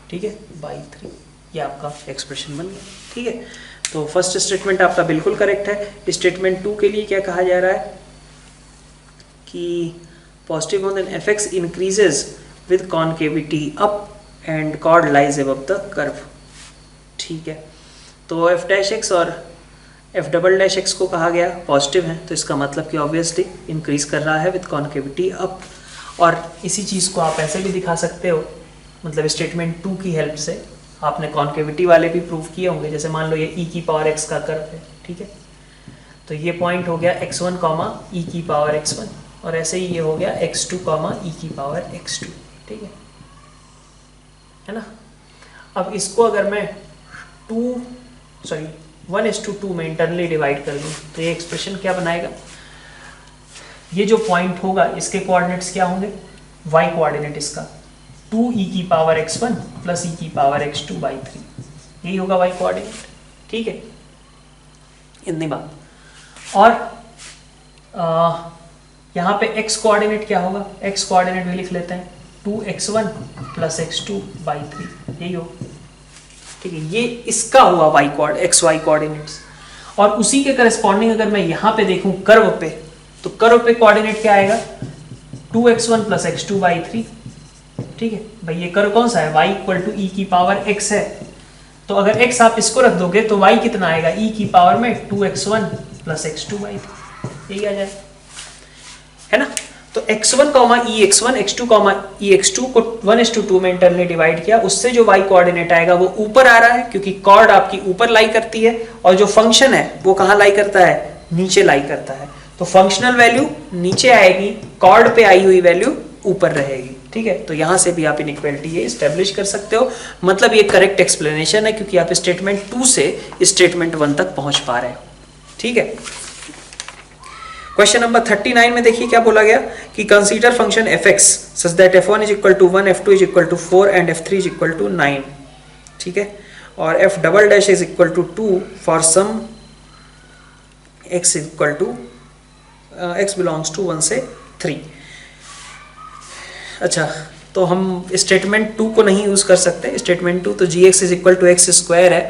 ठीक है, बाई 3। ये आपका एक्सप्रेशन बन गया। ठीक है, तो फर्स्ट स्टेटमेंट आपका बिल्कुल करेक्ट है। स्टेटमेंट 2 के लिए क्या कहा जा रहा है कि positive one then fx increases with concavity up and chord lies above the curve। ठीक है, तो f'(x) और f'(x) को कहा गया पॉजिटिव है, तो इसका मतलब कि ऑब्वियसली इंक्रीज कर रहा है विद कॉन्केविटी अप। और इसी चीज़ को आप ऐसे भी दिखा सकते हो, मतलब स्टेटमेंट 2 की हेल्प से आपने कॉन्केविटी वाले भी प्रूव किए होंगे। जैसे मान लो ये e⁻x का कर्व है, ठीक है, तो ये पॉइंट हो गया x1, e⁻x1, और ऐसे ही ये हो गया x2, e⁻x2। ठीक है ना। अब इसको अगर मैं 1:2 में इंटरनली डिवाइड कर दूं तो ये एक्सप्रेशन क्या बनाएगा, ये जो पॉइंट होगा इसके कोऑर्डिनेट्स क्या होंगे, y कोऑर्डिनेट इसका 2e⁻x1 + e⁻x2/3, यही होगा y कोऑर्डिनेट। ठीक है, इतनी बात। और यहाँ पे x कोऑर्डिनेट क्या होगा, x कोऑर्डिनेट भी लिख लेते हैं 2x1 + x2/3, यही हो। ठीक है, ये इसका हुआ xy कोऑर्डिनेट्स। और उसी के करस्पॉन्डिंग अगर मैं यहाँ पे देखूं कर्व पे, तो कर्व पे कोऑर्डिनेट क्या आएगा 2x1 + x2/3। ठीक है भाई, ये कर्व कौन सा है, y = e⁻x है, तो अगर x आप इसको रख दोगे तो y कितना आएगा, e⁻ में 2x1 + x2/3, यही आ जाए, है ना। तो x1, e(x1), x2, e(x2) को 1:2 में इंटरनली डिवाइड किया, उससे जो y कोऑर्डिनेट आएगा वो ऊपर आ रहा है, क्योंकि कॉर्ड आपकी ऊपर लाई करती है और जो फंक्शन है वो कहाँ लाई करता है, नीचे लाई करता है। तो फंक्शनल वैल्यू नीचे आएगी, कॉर्ड पे आई हुई वैल्यू ऊपर रहेगी। ठीक है, तो यहां से भी आप इनइक्वालिटी ये एस्टेब्लिश कर सकते हो। मतलब ये करेक्ट एक्सप्लेनेशन है, क्योंकि आप स्टेटमेंट 2 से स्टेटमेंट 1 तक पहुंच पा रहे हो। ठीक है, क्वेश्चन नंबर 39 में देखिए क्या बोला गया कि consider function f(x) such that f1 = 1, f2 = 4 and f3 = 9। ठीक है, और f'' = 2 for some x belongs to 1 से 3। अच्छा, तो हम स्टेटमेंट 2 को नहीं यूज कर सकते, स्टेटमेंट 2 तो gx = x² है,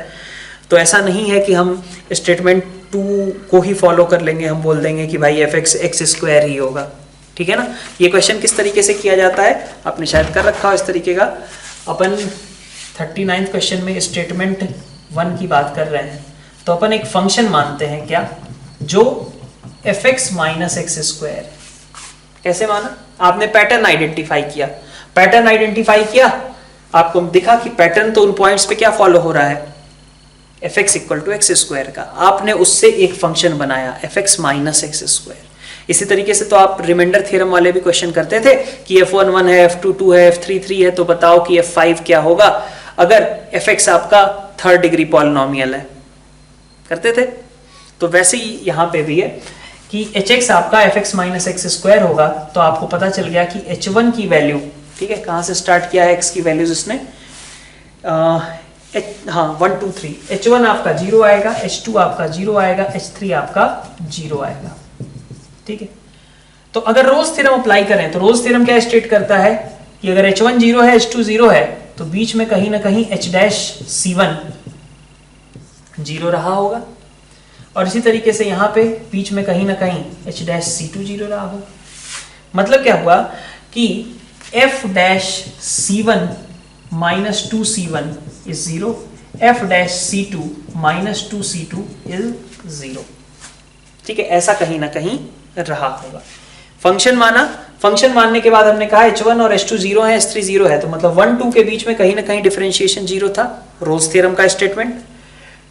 तो ऐसा नहीं है कि हम स्टेटमेंट 2 को ही फॉलो कर लेंगे, हम बोल देंगे कि भाई एफ एक्स एक्स स्क्वायर ही होगा, ठीक है ना। ये क्वेश्चन किस तरीके से किया जाता है आपने शायद कर रखा हो इस तरीके का। अपन 39 क्वेश्चन में स्टेटमेंट 1 की बात कर रहे हैं, तो अपन एक फंक्शन मानते हैं क्या, जो F x minus x square. कैसे माना, आपने पैटर्न आइडेंटिफाई किया, पैटर्न आइडेंटिफाई किया, आपको दिखा कि पैटर्न तो उन पॉइंट्स पे क्या फॉलो हो रहा है, f x equal to x square का, आपने उससे एक फंक्शन बनाया f x minus x square. इसी तरीके से तो आप रिमाइंडर थ्योरम वाले भी क्वेश्चन करते थे कि f1 1 है, f2 2 है, f3 3 है, तो बताओ कि f5 क्या होगा अगर fx आपका 3rd डिग्री पॉलिनोमियल है, करते थे। तो वैसे ही यहाँ पे भी है कि hx आपका fx माइनस एक्स स्क्वायर होगा, तो आपको पता चल गया कि h1 की वैल्यू, ठीक है, कहाँ से स्टार्ट किया है x की वैल्यूज इसने, हाँ 1 2 3, h1 आपका 0 आएगा, h2 आपका 0 आएगा, h3 आपका 0 आएगा, ठीक है। तो अगर रोल्स थ्योरम अप्लाई करें तो रोल्स थ्योरम क्या स्टेट करता है कि अगर h1 0 है, h2 0 है, तो बीच में कहीं ना कहीं h डैश c1 0 रहा होगा, और इसी तरीके से यहाँ पे बीच में कहीं ना कहीं h डैश c2 0 रहा होगा। मतलब क्या हुआ कि f dash c1 minus 2c1 is 0, f dash c2 minus 2c2 is 0, ठीक है, ऐसा कहीं ना कहीं रहा होगा। फंक्शन माना, फंक्शन मानने के बाद हमने कहा h1 और h2 0 है, h3 0 है, तो मतलब 1 2 के बीच में कहीं ना कहीं डिफरेंशिएशन 0 था, रोल्स थ्योरम का स्टेटमेंट।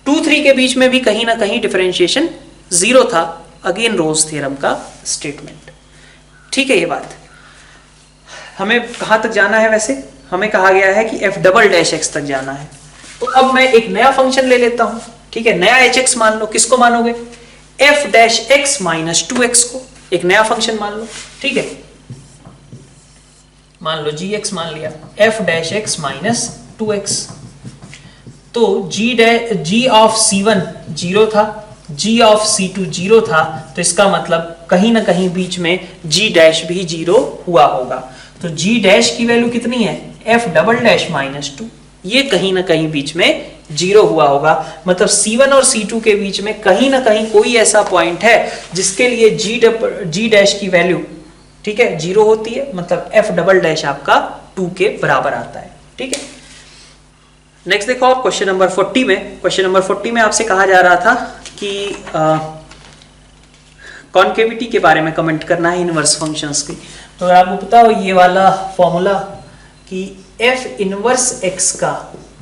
2 3 के बीच में भी कहीं ना कहीं डिफरेंशिएशन 0 था, अगेन रोल्स थ्योरम का स्टेटमेंट, ठीक है। ये बात हमें कहां तक जाना है, वैसे हमें कहा गया है कि f डबल डैश x तक जाना है। तो अब मैं एक नया फंक्शन ले लेता हूं, ठीक है, नया hx मान लो। किसको मानोगे, f dash x minus 2x को, एक नया फंक्शन मान लो, ठीक है, मान लो gx मान लिया, f dash x minus 2x। तो g ऑफ c1 0 था, g ऑफ c2 0 था, तो इसका मतलब कहीं ना कहीं बीच में g डैश भी 0 हुआ होगा। तो g डैश की वैल्यू कितनी है, f डबल डैश माइनस 2, ये कहीं ना कहीं बीच में 0 हुआ होगा। मतलब c1 और c2 के बीच में कहीं ना कहीं कोई ऐसा पॉइंट है जिसके लिए g डैश की वैल्यू, ठीक है, 0 होती है, मतलब f डबल डैश आपका 2 के बराबर आता है, ठीक है। नेक्स्ट देखो आप क्वेश्चन नंबर 40 में, क्वेश्चन नंबर 40 में आपसे कहा जा रहा था कि कॉन्केविटी के बारे में कमेंट करना है इनवर्स फंक्शंस की। तो आपको पता हो ये वाला फॉर्मूला कि f इनवर्स x का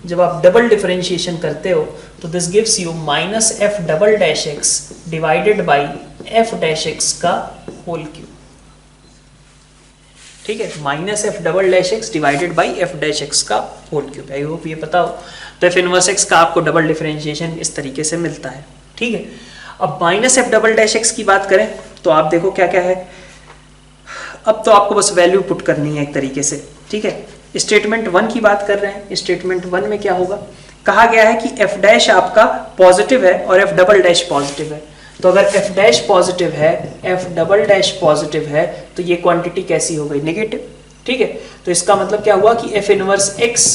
जब आप डबल डिफरेंशिएशन करते हो तो this gives you minus f double dash x divided by f dash x का होल क्यूब, ठीक है, minus f double dash x divided by f dash x का होल क्यूब। आई होप ये पता हो। तो f इनवर्स x का आपको डबल डिफरेंशिएशन इस तरीके से मिलता है, ठीक है। अब minus f double dash x की बात करें तो आप देखो क्या क्या है। अब तो आपको बस वैल्यू पुट करनी है एक तरीके से, ठीक है। स्टेटमेंट 1 की बात कर रहे हैं, स्टेटमेंट 1 में क्या होगा, कहा गया है कि f डैश आपका पॉजिटिव है और f डबल डैश पॉजिटिव है। तो अगर f डैश पॉजिटिव है, f डबल डैश पॉजिटिव है, तो ये क्वांटिटी कैसी हो गई, नेगेटिव, ठीक है। तो इसका मतलब क्या हुआ कि f इनवर्स x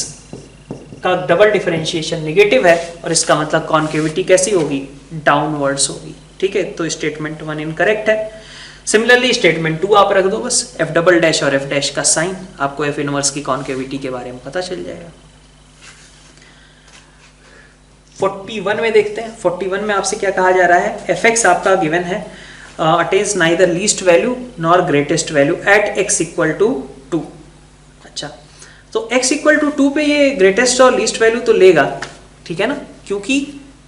का डबल डिफरेंशिएशन नेगेटिव है, और इसका मतलब कॉन्केविटी कैसी होगी, डाउनवर्ड्स होगी, ठीक है। तो स्टेटमेंट 1 इनकरेक्ट है। सिमिलरली स्टेटमेंट 2 आप रख दो, बस f डबल डैश और f डैश का साइन, आपको f इनवर्स की कॉन्केविटी के बारे में पता चल जाएगा। 41 में देखते हैं। 41 में आपसे क्या कहा जा रहा है, fx आपका गिवन है, attains neither least value nor greatest value at x equal to 2। अच्छा, तो x इक्वल टू 2 पे ये ग्रेटेस्ट और लीस्ट वैल्यू तो लेगा, ठीक है ना, क्योंकि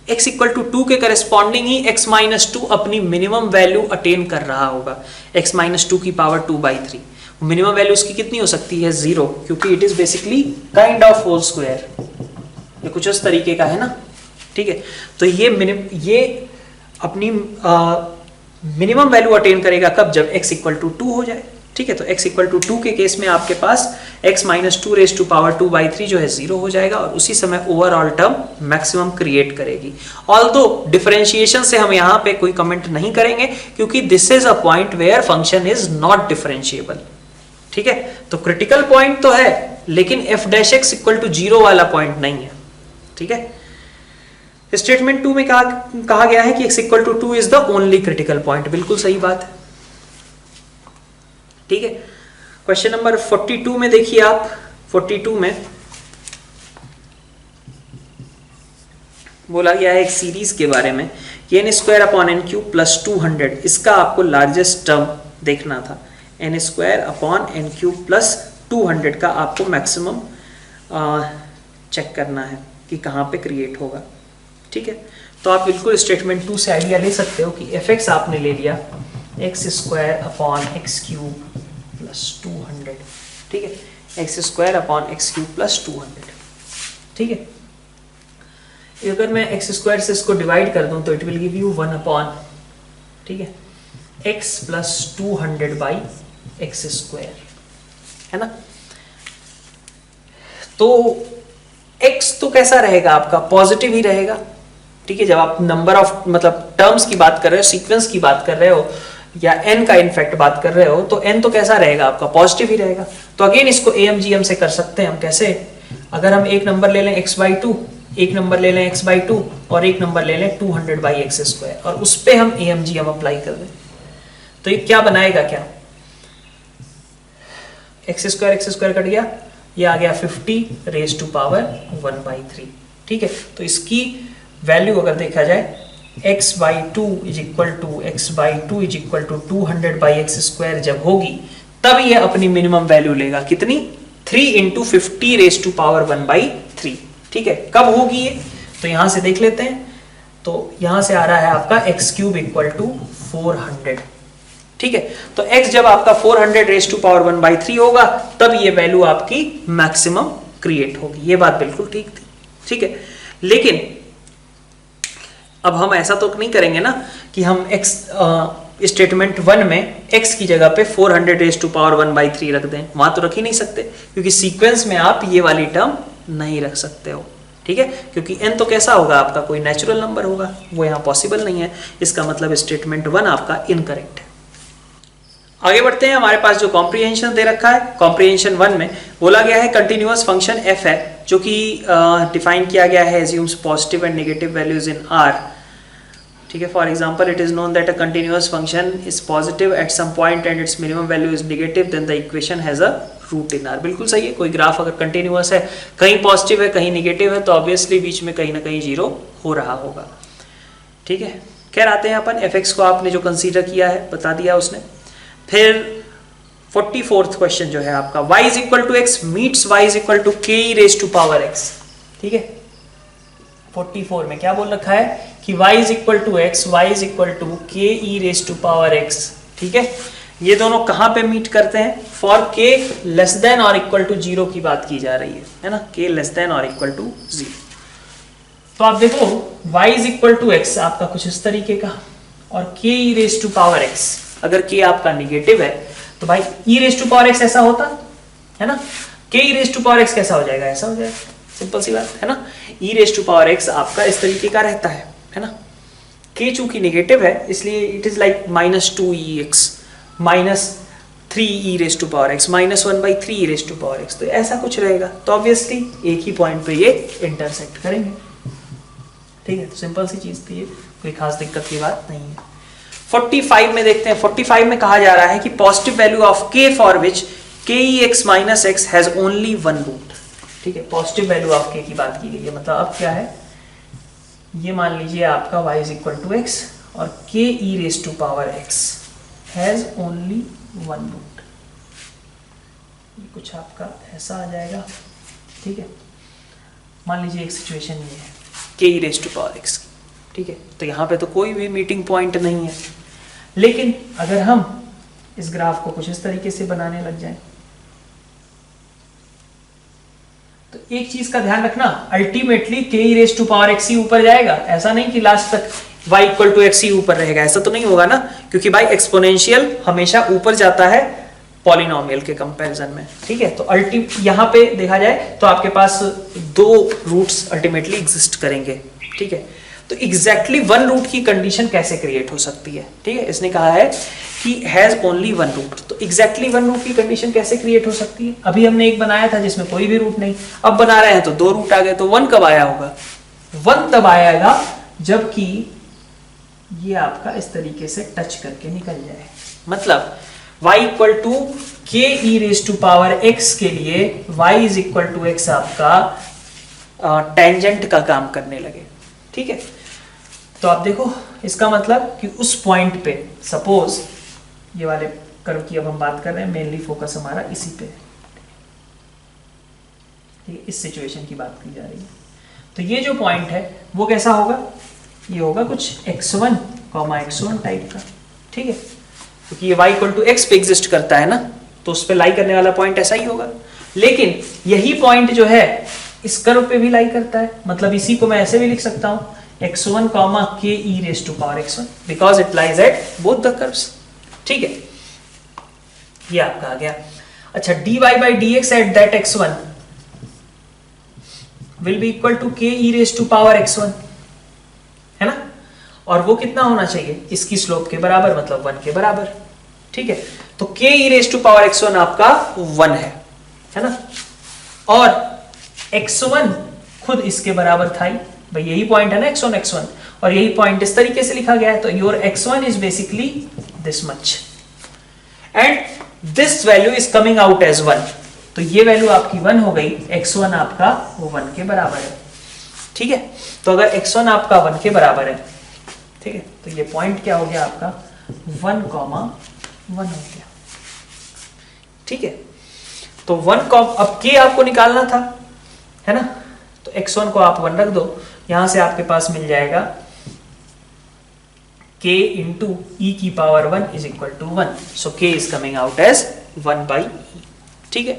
x इक्वल टू 2 के करस्पॉन्डिंग ही x माइनस 2 अपनी मिनिमम वैल्यू अटेन कर रहा होगा, x माइनस 2 की पावर 2/3। मिनिमम वैल्यू उसकी कितनी हो सकती है, 0, क्योंकि it is basically kind of whole square, ये कुछ उस तरीके का है ना, ठीक है। तो ये अपनी मिनिमम वैल्यू अटेन करेगा कब, जब x इक्वल टू 2 हो जाए, ठीक है। तो x इक्वल टू 2 के केस में आपके पास x minus 2 raise to power 2/3 जो है 0 हो जाएगा, और उसी समय ओवरऑल टर्म मैक्सिमम क्रिएट करेगी। ऑल्दो डिफरेंशिएशन से हम यहाँ पे कोई कमेंट नहीं करेंगे, क्योंकि this is a point where function is not differentiable, ठीक है। तो क्रिटिकल पॉइंट तो है, लेकिन f dash x equal to 0 वाला पॉइंट नहीं है, ठीक है। स्टेटमेंट 2 में कहा गया है कि x equal to 2 is the only critical point, बिल्कुल सही बात है। ठीक है, क्वेश्चन नंबर 42 में देखिए आप, 42 में बोला गया है एक सीरीज के बारे में कि n square upon n cube plus 200, इसका आपको लार्जेस्ट टर्म देखना था। N square upon n cube plus 200 का आपको मैक्सिमम चेक करना है कि कहाँ पे क्रिएट होगा। ठीक है, तो आप बिल्कुल स्टेटमेंट 2 से आइडिया ले सकते हो कि एफ एक्स आपने ले लिया x square upon x cube plus 200। ठीक है, x square upon x cube plus 200। ठीक है, अगर मैं एक्स स्क्वायर से इसको डिवाइड कर दूं तो it will give you 1 upon, ठीक है, x plus 200 by x square, है ना। तो एक्स तो कैसा रहेगा आपका, पॉजिटिव ही रहेगा। ठीक है, जब आप नंबर ऑफ मतलब टर्म्स की बात कर रहे हो, सीक्वेंस की बात कर रहे हो, या n का इनफैक्ट बात कर रहे हो, तो n तो कैसा रहेगा आपका, पॉजिटिव ही रहेगा। तो अगेन इसको AMGM से कर सकते हैं हम। कैसे, अगर हम एक नंबर ले लें x/2, एक नंबर ले लें x/2 और एक नंबर ले लें 200/x² और उस पे हम AMGM अप्लाई कर दें, तो ये क्या बनाएगा, क्या x² कट गया, ये आ गया 50⁻⁴। ठीक है, तो इसकी वैल्यू अगर देखा जाए x/2 is equal to 200/x² जब होगी तब ये अपनी मिनिमम वैल्यू लेगा, कितनी, 3 × 50⁻⁴। ठीक है, कब होगी ये, तो यहां से देख लेते हैं। तो यहां से आ रहा है आपका x³ इक्वल टू 400। ठीक है, तो x जब आपका 400⁻⁴ होगा तब ये वैल्यू आपकी मैक्सिमम क्रिएट होगी। ये बात बिल्कुल ठीक थी। ठीक है, लेकिन अब हम ऐसा तो नहीं करेंगे ना कि हम x स्टेटमेंट 1 में x की जगह पे 400⁻⁴ रख दें, वहां तो रख ही नहीं सकते, क्योंकि सीक्वेंस में आप ये वाली टर्म नहीं रख सकते हो। ठीक है, क्योंकि n तो कैसा होगा आपका, कोई नेचुरल नंबर होगा, वो यहाँ पॉसिबल नहीं है। इसका मतलब स्टेटमेंट 1 आपका इनकरेक्ट है। आगे बढ़ते हैं, हमारे पास जो कॉम्प्रिहेंशन दे रखा है, कॉम्प्रिहेंशन 1 में बोला गया है कंटिन्यूअस फंक्शन f है, जो कि डिफाइन किया गया है assumes positive and negative values in r। ठीक है, for example it is known that a continuous function is positive at some point and its minimum value is negative, then the equation has a root in r। बिल्कुल सही है, कोई graph अगर continuous है, कहीं positive है कहीं negative है, तो ऑब्वियसली बीच में कहीं ना कहीं जीरो हो रहा होगा। ठीक है, खैर आते हैं अपन f(x) को आपने जो कंसीडर किया है बता दिया उसने। फिर 44th क्वेश्चन जो है आपका y is equal to x meets y is equal to k(e⁻x)। ठीक है, 44 में क्या बोल रखा है कि y is equal to x, y is equal to k(e⁻x)। ठीक है, ये दोनों कहां पे मीट करते हैं, फॉर k लेस देन और इक्वल टू 0 की बात की जा रही है ना, k लेस देन और इक्वल टू 0। तो आप देखो y is equal to x आपका कुछ इस तरीके का, और k(e⁻x) अगर k आपका निगेटिव है तो भाई e⁻x ऐसा होता है ना, k(e⁻x) कैसा हो जाएगा, ऐसा हो जाएगा, सिंपल सी बात है ना। e⁻x आपका इस तरीके का रहता है ना। k चूंकि निगेटिव है इसलिए it is like -2ex -3e⁻x -1/3e⁻x, तो ऐसा कुछ रहेगा। तो ऑब्वियसली एक ही पॉइंट पे ये इंटरसेक्ट करेंगे। ठीक है, तो सिंपल सी चीज थी ये, कोई खास दिक्कत की बात नहीं है। 45 में देखते हैं, 45 में कहा जा रहा है कि positive value of k for which kex minus x has only one root. ठीक है, पॉजिटिव वैल्यू ऑफ k की बात की गई है, मतलब अब क्या है, ये मान लीजिए आपका y is equal to x और ke⁻x has only one root, ये कुछ आपका ऐसा आ जाएगा। ठीक है, मान लीजिए एक सिचुएशन ये है ke⁻x। ठीक है, तो यहाँ पे तो कोई भी मीटिंग पॉइंट नहीं है, लेकिन अगर हम इस ग्राफ को कुछ इस तरीके से बनाने लग जाएं, तो एक चीज का ध्यान रखना, अल्टीमेटली ke⁻x ही ऊपर जाएगा, ऐसा नहीं कि लास्ट तक y इक्वल टू x ही ऊपर रहेगा, ऐसा तो नहीं होगा ना, क्योंकि भाई एक्सपोनेंशियल हमेशा ऊपर जाता है पॉलिनोमियल के कंपैरिजन में। ठीक है, तो यहाँ पे देखा जाए तो आपके पास दो रूट्स अल्टीमेटली एग्जिस्ट करेंगे। ठीक है, तो एग्जैक्टली वन रूट की कंडीशन कैसे क्रिएट हो सकती है। ठीक है, इसने कहा है कि हैज ओनली वन रूट, तो एग्जैक्टली वन रूट की कंडीशन कैसे क्रिएट हो सकती है। अभी हमने एक बनाया था जिसमें कोई भी रूट नहीं, अब बना रहे हैं तो दो रूट आ गए, तो वन कब आया होगा, 1 तब आएगा जबकि ये आपका इस तरीके से टच करके निकल जाए। मतलब y equal to k e raise to power x के लिए y is equal to x आपका टेंजेंट का काम करने लगे। ठीक है, तो आप देखो इसका मतलब कि उस पॉइंट पे, सपोज ये वाले कर्व की अब हम बात कर रहे हैं, मेनली फोकस हमारा इसी पे, ठीक है, इस सिचुएशन की बात की जा रही है। तो ये जो पॉइंट है वो कैसा होगा, ये होगा कुछ x1, x1 टाइप का। ठीक है, क्योंकि ये y इक्वल टू x पे एग्जिस्ट करता है ना, तो उस पे लाई करने वाला पॉइंट ऐसा ही होगा। लेकिन यही पॉइंट जो है इस कर्व पे भी लाई करता है, मतलब इसी को मैं ऐसे भी लिख सकता हूं x1, के e raise to power x1 because it lies at both the curves. ठीक है, ये आपका आ गया। अच्छा, dy by dx at that x1 will be equal to k e raise to power x1, है ना, और वो कितना होना चाहिए, इसकी स्लोप के बराबर, मतलब 1 के बराबर। ठीक है, तो के e raise to power x1 आपका 1 है ना, और x1 खुद इसके बराबर था ही, भाई यही पॉइंट है ना x1, और यही पॉइंट इस तरीके से लिखा गया है, तो your x1 is basically this much and this value is coming out as 1, तो ये वैल्यू आपकी 1 हो गई, x1 आपका वो 1 के बराबर है। ठीक है, तो अगर x1 आपका 1 के बराबर है, ठीक है, तो ये पॉइंट क्या हो गया आपका 1, 1 हो गया। ठीक है, तो 1, अब k आपको निकालना था, है ना, तो x1 को आप 1 रख दो, यहां से आपके पास मिल जाएगा k इंटू ई की power 1 is equal to 1, so k is coming out as 1 by e. ठीक है,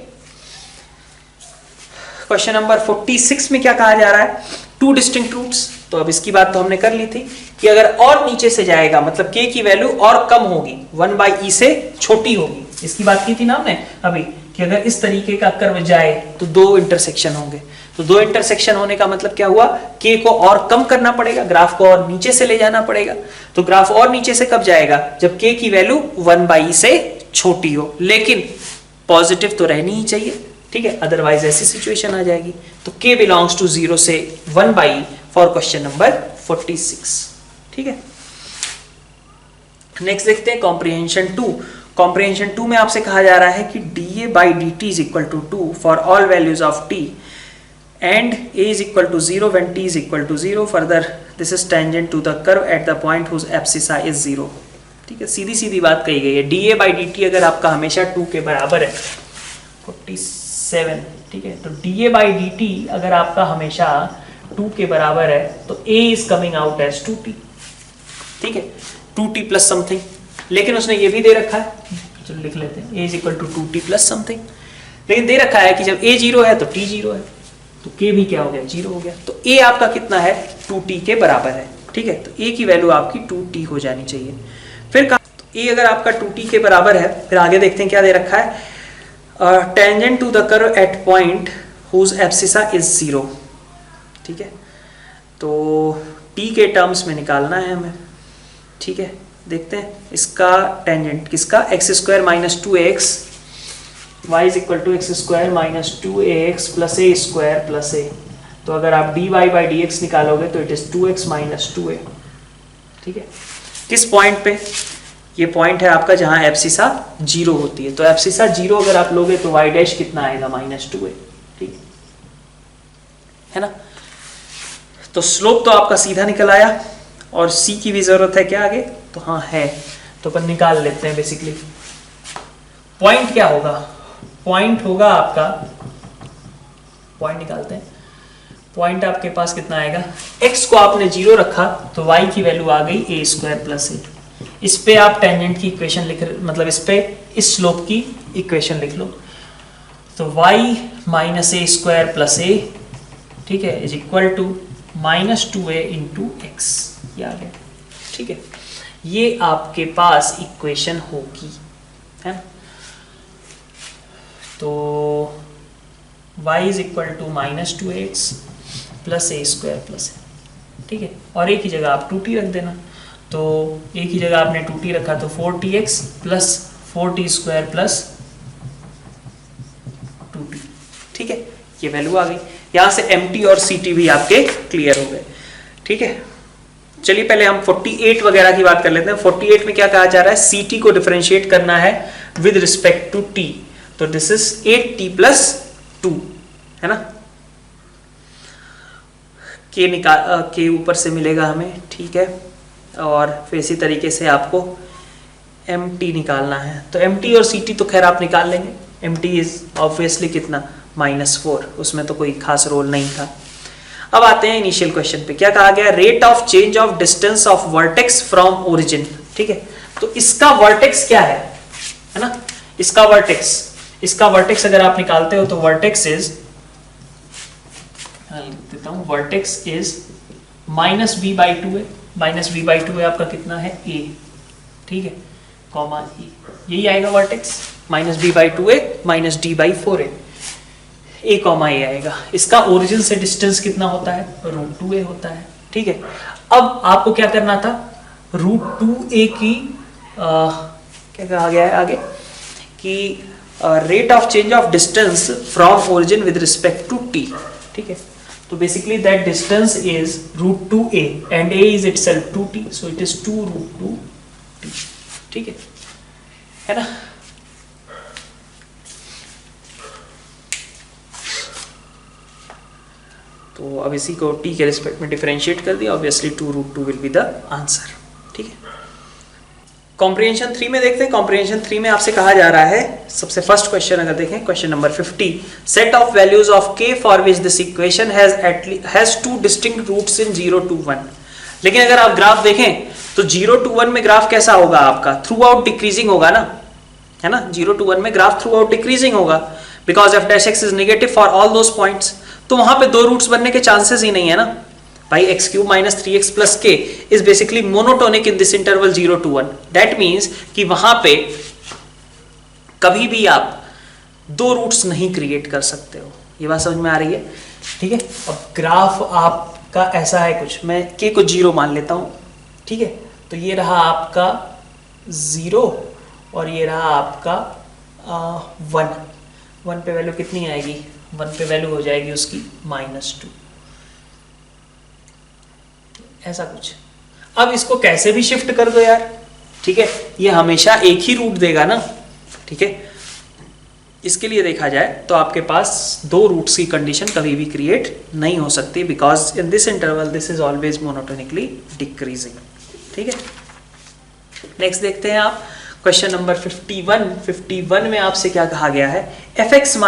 क्वेश्चन नंबर 46 में क्या कहा जा रहा है, 2 डिस्टिंक्ट रूट्स। तो अब इसकी बात तो हमने कर ली थी कि अगर और नीचे से जाएगा, मतलब k की वैल्यू और कम होगी, 1 बाई ई से छोटी होगी, इसकी बात की थी ना हमने अभी, कि अगर इस तरीके का कर्व जाए तो 2 इंटरसेक्शन होंगे, तो 2 इंटरसेक्शन होने का मतलब क्या हुआ, k को और कम करना पड़ेगा, ग्राफ को और नीचे से ले जाना पड़ेगा। तो ग्राफ और नीचे से कब जाएगा, जब k की वैल्यू 1 बाई से छोटी हो, लेकिन पॉजिटिव तो रहनी ही चाहिए। ठीक है, अदरवाइज ऐसी सिचुएशन आ जाएगी। तो k बिलोंग्स टू 0 से 1 बाई फॉर क्वेश्चन नंबर 46। ठीक है, नेक्स्ट देखते हैं कॉम्प्रिहेंशन 2। कॉम्प्रिहेंशन 2 में आपसे कहा जा रहा है कि dA by dt is equal to 2 for all values of t and a is equal to 0 when t is equal to 0. Further, this is tangent to the curve at the point whose abscissa is 0. ठीक है, सीधी सीधी बात कही गई है। dA by dt अगर आपका हमेशा 2 के बराबर है, 47, ठीक है, तो dA by dt अगर आपका हमेशा 2 के बराबर है, तो a is coming out as 2t। ठीक है, 2t प्लस समथिंग, लेकिन उसने ये भी दे रखा है, चलो लिख लेते हैं, a is equal to 2t plus something, लेकिन दे रखा है कि जब a 0 है तो t 0 है, तो k भी क्या हो गया, 0 हो गया। तो a आपका कितना है, 2t के बराबर है। ठीक है, तो a की वैल्यू आपकी 2t हो जानी चाहिए। फिर कहा, तो a अगर आपका 2t के बराबर है, फिर आगे देखते हैं क्या दे रखा है, tangent to the curve at point whose abscissa is 0। ठीक है, तो t के टर्म्स में निकालना है हमें। ठीक है, देखते हैं इसका टेंजेंट किसका, x square minus 2ax, y is equal to x square minus 2ax plus a square plus a. तो अगर आप dy बाई dx निकालोगे तो it is 2x minus 2a। ठीक है, किस पॉइंट पे, ये पॉइंट है आपका जहां एब्सिसा 0 होती है, तो एब्सिसा 0 अगर आप लोगे तो y डैश कितना आएगा, माइनस 2a। ठीक है ना, तो स्लोप तो आपका सीधा निकल आया, और c की भी जरूरत है क्या आगे, तो हाँ है, तो अपन निकाल लेते हैं। बेसिकली पॉइंट क्या होगा, पॉइंट होगा आपका, पॉइंट निकालते हैं, पॉइंट आपके पास कितना आएगा, x को आपने 0 रखा तो y की वैल्यू आ गई a स्क्वायर प्लस ए। इस पे आप टेंजेंट की इक्वेशन लिख, मतलब इस पे इस स्लोप की इक्वेशन लिख लो, तो y minus a square plus a, ठीक है, is equal to minus 2a into x, ये आ गया। ठीक है, ये आपके पास इक्वेशन होगी, है ना, तो y is equal to minus 2x plus a square plus a. ठीक है, और एक ही जगह आप 2t रख देना, तो एक ही जगह आपने 2t रखा तो 4tx plus 4t square plus 2t। ठीक है, ये वैल्यू आ गई। यहां से MT और CT भी आपके क्लियर हो गए। ठीक है, चलिए पहले हम 48 वगैरह की बात कर लेते हैं। 48 में क्या कहा जा रहा है, CT को डिफरेंशिएट करना है विद रिस्पेक्ट टू T, तो दिस इज 8T प्लस 2, है ना। K ऊपर से मिलेगा हमें, ठीक है, और फिर इसी तरीके से आपको MT निकालना है। तो MT और CT तो खैर आप निकाल लेंगे। MT इज ऑब्वियसली कितना, -4, उसमें तो कोई खास रोल नहीं था। अब आते हैं इनिशियल क्वेश्चन पे, क्या कहा गया, rate of change of distance of vertex from origin. ठीक है, तो इसका वर्टेक्स क्या है ना, इसका वर्टेक्स अगर आप निकालते हो तो वर्टेक्स इज, लिख देता हूं, वर्टेक्स इज -b/2 है, -b/2 है आपका कितना है, a, ठीक है, कॉमा e, यही आएगा वर्टेक्स, -b/2 है -d/4 है, a, a आएगा। इसका ओरिजिन से डिस्टेंस कितना होता है, √2a होता है। ठीक है, अब आपको क्या करना था, √2a की क्या कहा गया है आगे कि rate of change of distance from origin with respect to t। ठीक है, तो basically that distance is √2a and a is itself 2t, so it is 2√2t। ठीक है ना। तो अब इसी को t के रिस्पेक्ट में डिफरेंशिएट कर दिया, obviously 2√2 will be the answer. ठीक है, कॉम्प्रिहेंशन 3 में देखते हैं। कॉम्प्रिहेंशन 3 में आपसे कहा जा रहा है, सबसे फर्स्ट क्वेश्चन अगर देखें, question number 50, set of values of k for which this equation has 2 distinct roots in 0 to 1। लेकिन अगर आप ग्राफ देखें तो 0 to 1 में ग्राफ कैसा होगा आपका, थ्रू आउट डिक्रीजिंग होगा ना, है ना। 0 to 1 में ग्राफ थ्रू आउट डिक्रीजिंग होगा, because f' is negative for all those points. तो वहां पे 2 रूट्स बनने के चांसेस ही नहीं है ना भाई। x³ - 3x + k is basically monotonic in this interval 0 to 1। That means कि वहां पे कभी भी आप 2 रूट्स नहीं क्रिएट कर सकते हो। ये बात समझ में आ रही है, ठीक है। अब ग्राफ आपका ऐसा है कुछ, मैं k को 0 मान लेता हूं, ठीक है। तो ये रहा आपका 0 और ये रहा आपका 1 पे वैल्यू कितनी आएगी, 1 पे वैल्यू हो जाएगी उसकी -2, ऐसा कुछ। अब इसको कैसे भी शिफ्ट कर दो यार, ठीक है, ये हमेशा एक ही रूट देगा ना, ठीक है। इसके लिए देखा जाए तो आपके पास 2 रूट्स की कंडीशन कभी भी क्रिएट नहीं हो सकती, because in this interval this is always monotonically decreasing. ठीक है, नेक्स्ट देखते हैं आप क्वेश्चन नंबर 51 में आपसे क्या कहा गया है, fx -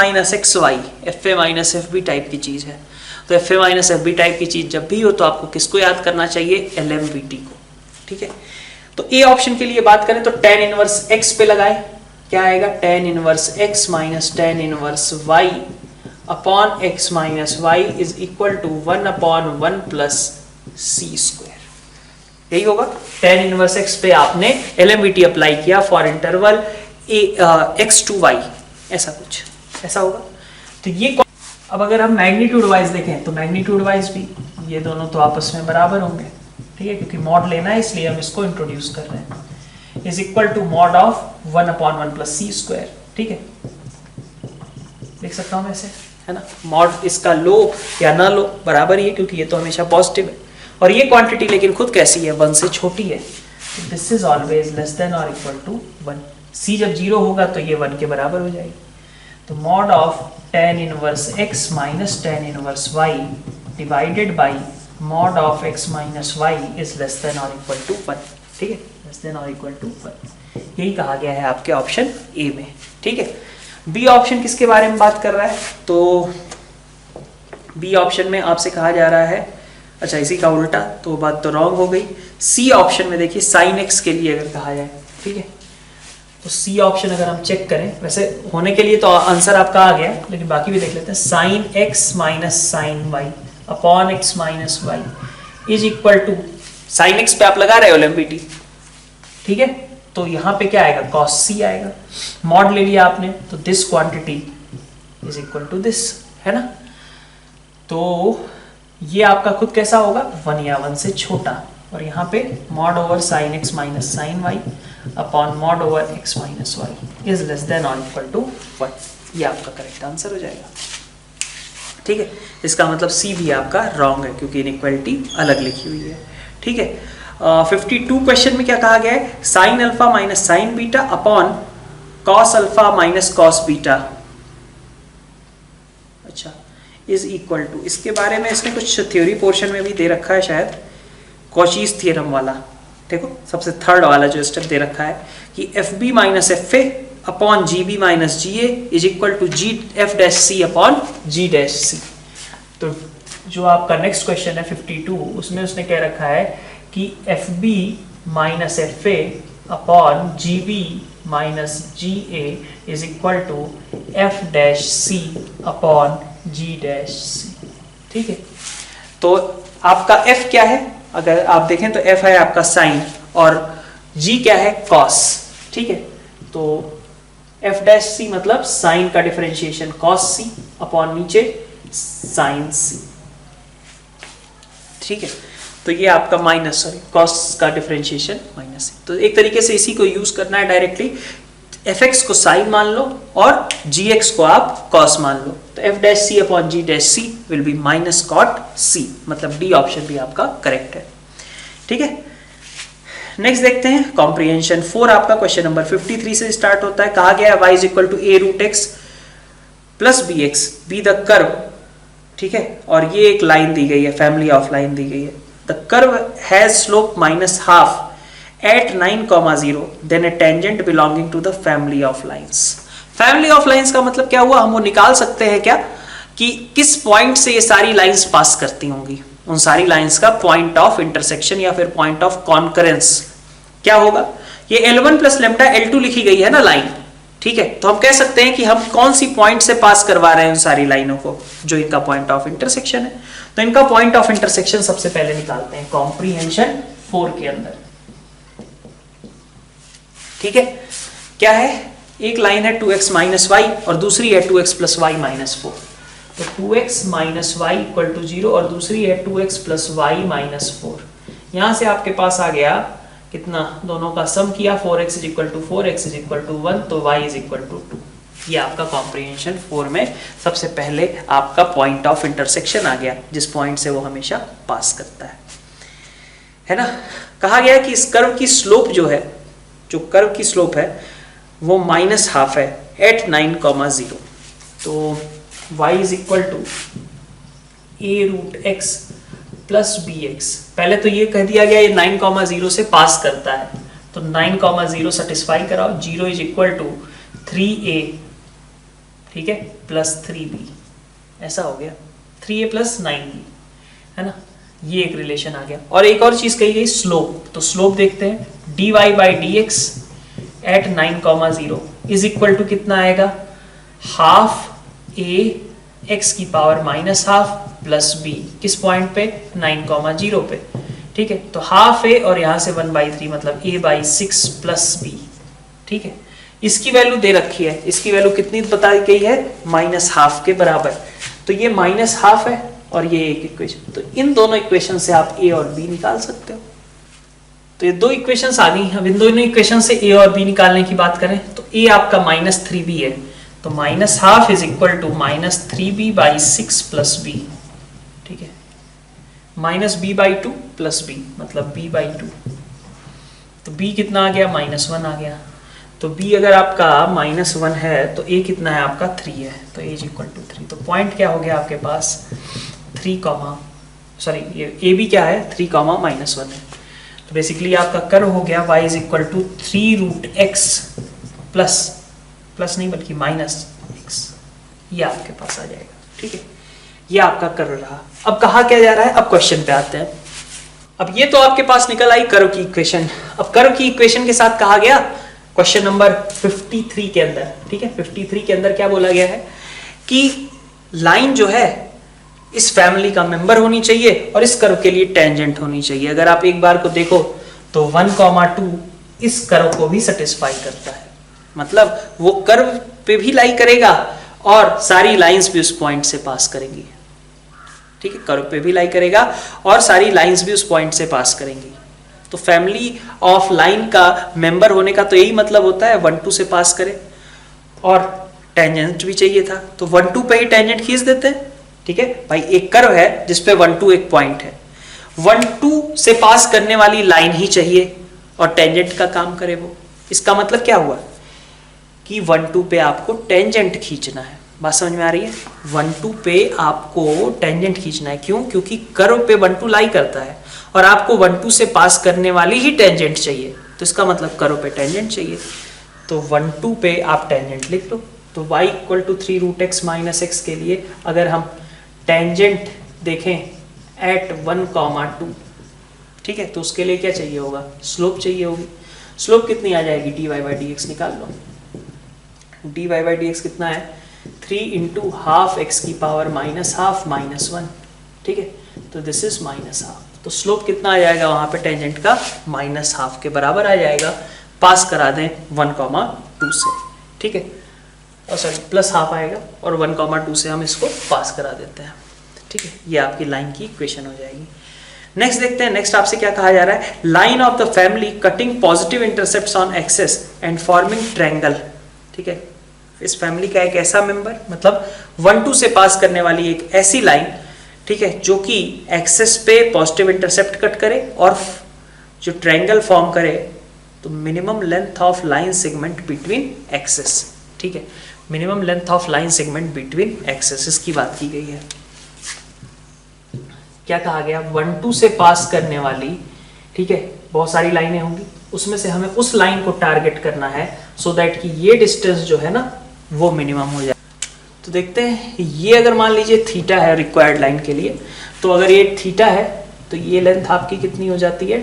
xy fa - fb type की चीज है। तो fa - fb टाइप की चीज जब भी हो तो आपको किसको याद करना चाहिए, LMVT को। ठीक है, तो ए ऑप्शन के लिए बात करें तो tan इनवर्स x पे लगाएं, क्या आएगा, tan inverse x - tan inverse y upon x - y is equal to 1/1 + c²। यही होगा, tan इनवर्स x पे आपने LMVT अप्लाई किया for interval x to y, ऐसा कुछ ऐसा होगा। तो ये अब अगर हम मैग्नीट्यूड वाइज देखें तो मैग्नीट्यूड वाइज भी ये दोनों तो आपस में बराबर होंगे, ठीक है, क्योंकि मॉड लेना है इसलिए हम इसको इंट्रोड्यूस कर रहे हैं। Is equal to mod of 1/1 + c²। ठीक है, देख सकता हूं मैं ऐसे, है ना। मॉड इसका लो या ना लो बराबर ही है, क्योंकि ये तो हमेशा पॉजिटिव है और ये क्वांटिटी लेकिन खुद कैसी है, 1 से छोटी है। This is always less than और इक्वल टू 1। c जब 0 होगा तो ये 1 के बराबर हो जाएगी। तो mod of tan inverse x - tan inverse y divided by mod of x - y is less than और इक्वल टू 1। ठीक है, लेस देन और इक्वल टू 1, यही कहा गया है आपके ऑप्शन ए में। ठीक है, बी ऑप्शन किसके बारे में बात कर रहा है, तो बी ऑप्शन में आपसे कहा जा रहा है, अच्छा इसी का उल्टा, तो बात तो रॉन्ग हो गई। सी ऑप्शन में देखिए sin x के लिए अगर कहा जाए, ठीक है, तो सी ऑप्शन अगर हम चेक करें, वैसे होने के लिए तो आंसर आपका आ गया, लेकिन बाकी भी देख लेते हैं। sin x - sin y upon x - y is equal to, sin x पे आप लगा रहे हो LMVT, ठीक है, तो यहाँ पे क्या आएगा, cos c आएगा। मॉड ले लिया आपने तो this quantity is equal to this, है ना। तो ये आपका खुद कैसा होगा, 1 या 1 से छोटा, और यहाँ पे mod over sin x - sin y upon mod over x - y is less than और इक्वल टू 1। ये आपका करेक्ट आंसर हो जाएगा। ठीक है, इसका मतलब सी भी आपका रॉन्ग है क्योंकि इनइक्वालिटी अलग लिखी हुई है। ठीक है, 52 क्वेश्चन में क्या कहा गया है, sine alpha minus sign beta upon cos alpha minus cos beta, अच्छा, इज इक्वल टू, इसके बारे में इसने कुछ थ्योरी पोर्शन में भी दे रखा है शायद, कॉचीज थ्योरम वाला। देखो सबसे थर्ड वाला जो स्टेप दे रखा है कि f b minus f a upon g b minus g a is equal to g f dash c upon g dash c. तो जो आपका नेक्स्ट क्वेश्चन है 52, उसमें उसने कह रखा है कि f b minus f a upon g b minus g a is equal to f dash c upon g dash c. ठीक है, तो आपका एफ क्या है, अगर आप देखें तो एफ है आपका साइन और जी क्या है कॉस। ठीक है, तो एफ डैश सी मतलब साइन का डिफरेंशिएशन कॉस सी अपॉन नीचे साइन सी। ठीक है, तो ये आपका माइनस सॉरी कॉस का डिफरेंशिएशन माइनस सी। तो एक तरीके से इसी को यूज करना है डायरेक्टली, एफ एक्स को साइन मान लो और जी एक्स को आप कॉस मान लो, तो f dash c upon g dash c will be minus cot c, मतलब डी ऑप्शन भी आपका करेक्ट है। ठीक है, नेक्स्ट देखते हैं कॉम्प्रिहेंशन 4, आपका क्वेश्चन नंबर 53 से स्टार्ट होता है। कहा गया y is equal to a root x plus b x be the curve. ठीक है, और ये एक लाइन दी गई है, फैमिली ऑफ लाइन दी गई है। The curve has slope minus half at 9,0 then a tangent belonging to the family of lines। family of lines का मतलब क्या हुआ, हम वो निकाल सकते हैं क्या कि किस पॉइंट से ये सारी लाइंस पास करती होंगी, उन सारी लाइंस का पॉइंट ऑफ इंटरसेक्शन या फिर पॉइंट ऑफ कॉन्करेंस क्या होगा। ये L1 प्लस लेमडा L2 लिखी गई है ना लाइन, ठीक है, तो हम कह सकते हैं कि हम कौन सी पॉइंट से पास करवा रहे हैं उन सारी लाइनों को जो इनका पॉइंट ऑफ इंटरसेक्शन है। तो इनका पॉइंट ऑफ इंटरसेक्शन सबसे पहले निकालते हैं कॉम्प्रिहेंशन 4 के अंदर। ठीक है, क्या है, एक लाइन है 2x माइनस वाई और दूसरी है 2x प्लस वाई माइनस 4। तो 2x minus Y equal to 0 और दूसरी है 2x प्लस वाई माइनस 4। यहां से आपके पास आ गया कितना, दोनों का सम किया 4x is equal to 4, x is equal to 1, तो y इज इक्वल टू 2। ये आपका कॉम्प्रिहेंशन 4 में सबसे पहले आपका पॉइंट ऑफ इंटरसेक्शन आ गया, जिस पॉइंट से वो हमेशा पास करता है ना। कहा गया कि इस कर्व की स्लोप जो है, जो कर्व की स्लोप है वो माइनस हाफ है एट 9,0। तो y is equal to a root x plus b x. पहले तो ये कह दिया गया ये 9,0 से पास करता है, तो 9,0 सेटिस्फाई कराओ, 0 इज इक्वल टू 3a, ठीक है, प्लस 3b, ऐसा हो गया 3a प्लस 9b, है ना, ये एक रिलेशन आ गया। और एक और चीज कही गई स्लोप, तो स्लोप देखते हैं, dy by d x at 9,0 is equal to कितना आएगा, हाफ ए एक्स की power minus half plus b, किस पॉइंट पे, 9,0 पे। ठीक है, तो हाफ ए और यहां से 1/3 मतलब a बाई 6 प्लस बी। ठीक है, इसकी वैल्यू दे रखी है, इसकी वैल्यू कितनी बताई गई है, माइनस हाफ के बराबर। तो ये माइनस हाफ है और ये एक इक्वेशन, तो इन दोनों इक्वेशन से आप a और b निकाल सकते हो। तो ये दो इक्वेशंस आ गई। अब इन दोनों इक्वेशन से a और b निकालने की बात करें तो a आपका माइनस 3b है, तो minus half is equal to minus 3b by 6 plus b। ठीक है, minus b by 2 plus b मतलब b बाई 2, तो b कितना आ गया, -1 आ गया। तो b अगर आपका -1 है तो a कितना है आपका 3 है, तो a इज इक्वल टू 3। तो पॉइंट क्या हो गया आपके पास 3, सॉरी ये a b क्या है 3, -1 है। तो बेसिकली आपका कर्व हो गया y is equal to 3 root x plus नहीं बल्कि माइनस x, ये आपके पास आ जाएगा। ठीक है, ये आपका कर्व रहा। अब कहा क्या जा रहा है, अब क्वेश्चन पे आते हैं। अब ये तो आपके पास निकल आई कर्व की इक्वेशन। अब कर्व की इक्वेशन के साथ कहा गया क्वेश्चन नंबर 53 के अंदर, ठीक है, 53 के अंदर क्या बोला गया है कि लाइन जो है इस फैमिली का मेंबर होनी चाहिए और इस कर्व के लिए टेंजेंट होनी चाहिए। अगर आप एक बार को देखो तो 1,2 इस कर्व को भी सेटिस्फाई करता है, मतलब वो कर्व पे भी लाई करेगा और सारी लाइंस भी उस पॉइंट से पास करेंगी। ठीक है, कर्व पे भी लाई करेगा और सारी लाइंस भी उस पॉइंट से पास करेंगी। तो फैमिली ऑफ लाइन का मेंबर होने का तो यही मतलब होता है 1,2 से पास करे, और टेंजेंट भी चाहिए था तो 1,2 पे ही टेंजेंट खींच देते हैं, ठीक है भाई, एक कर्व है जिसपे 1 2 एक पॉइंट है, 1 2 से पास करने वाली लाइन ही चाहिए और टेंजेंट का काम करे वो। इसका मतलब क्या हुआ कि 1 2 पे आपको टेंजेंट खींचना है। बात समझ में आ रही है? 1 2 पे आपको टेंजेंट खींचना है। क्यों? क्योंकि कर्व पे 1 2 लाई करता है और आपको 1 2 से पास करने वाली ही टेंजेंट चाहिए, तो इसका मतलब कर्व पे टेंजेंट चाहिए। तो 1 2 पे आप टेंजेंट लिख लो। तो y equal to 3 root x minus x के लिए अगर हम टेंजेंट देखें एट 1 2, ठीक है, तो उसके लिए क्या चाहिए होगा? स्लोप चाहिए होगी। स्लोप कितनी आ जाएगी? dy बाई डी एक्स निकाल लो। dy बाई डी एक्स कितना है? 3 इंटू हाफ एक्स की पावर माइनस हाफ माइनस 1, ठीक है, तो दिस इज माइनस हाफ। तो स्लोप कितना आ जाएगा वहां पे टेंजेंट का? माइनस हाफ के बराबर आ जाएगा। पास करा दें 1 2 से, ठीक है, और सॉरी प्लस हाफ आएगा और 1 2 से हम इसको पास करा देते हैं, ठीक है। ये आपकी लाइन की इक्वेशन हो जाएगी। नेक्स्ट देखते हैं, नेक्स्ट आपसे क्या कहा जा रहा है? Line of the family cutting positive intercepts on axes and forming triangle, ठीक है। इस फैमिली का एक ऐसा मेंबर, मतलब 1 2 से पास करने वाली एक ऐसी लाइन, ठीक है, जो कि एक्सेस पे पॉजिटिव इंटरसेप्ट कट करे और जो ट्रायंगल फॉर्म करे, तो minimum length of line segment between axes, ठीक है, minimum length of line segment between axes, इसकी बात की गई है। क्या कहा गया? 1 2 से पास करने वाली, ठीक है, बहुत सारी लाइनें होंगी, उसमें से हमें उस लाइन को टारगेट करना है सो दैट कि ये डिस्टेंस जो है ना वो मिनिमम हो जाए। तो देखते हैं, ये अगर मान लीजिए थीटा है रिक्वायर्ड लाइन के लिए, तो अगर ये थीटा है तो ये लेंथ आपकी कितनी हो जाती है?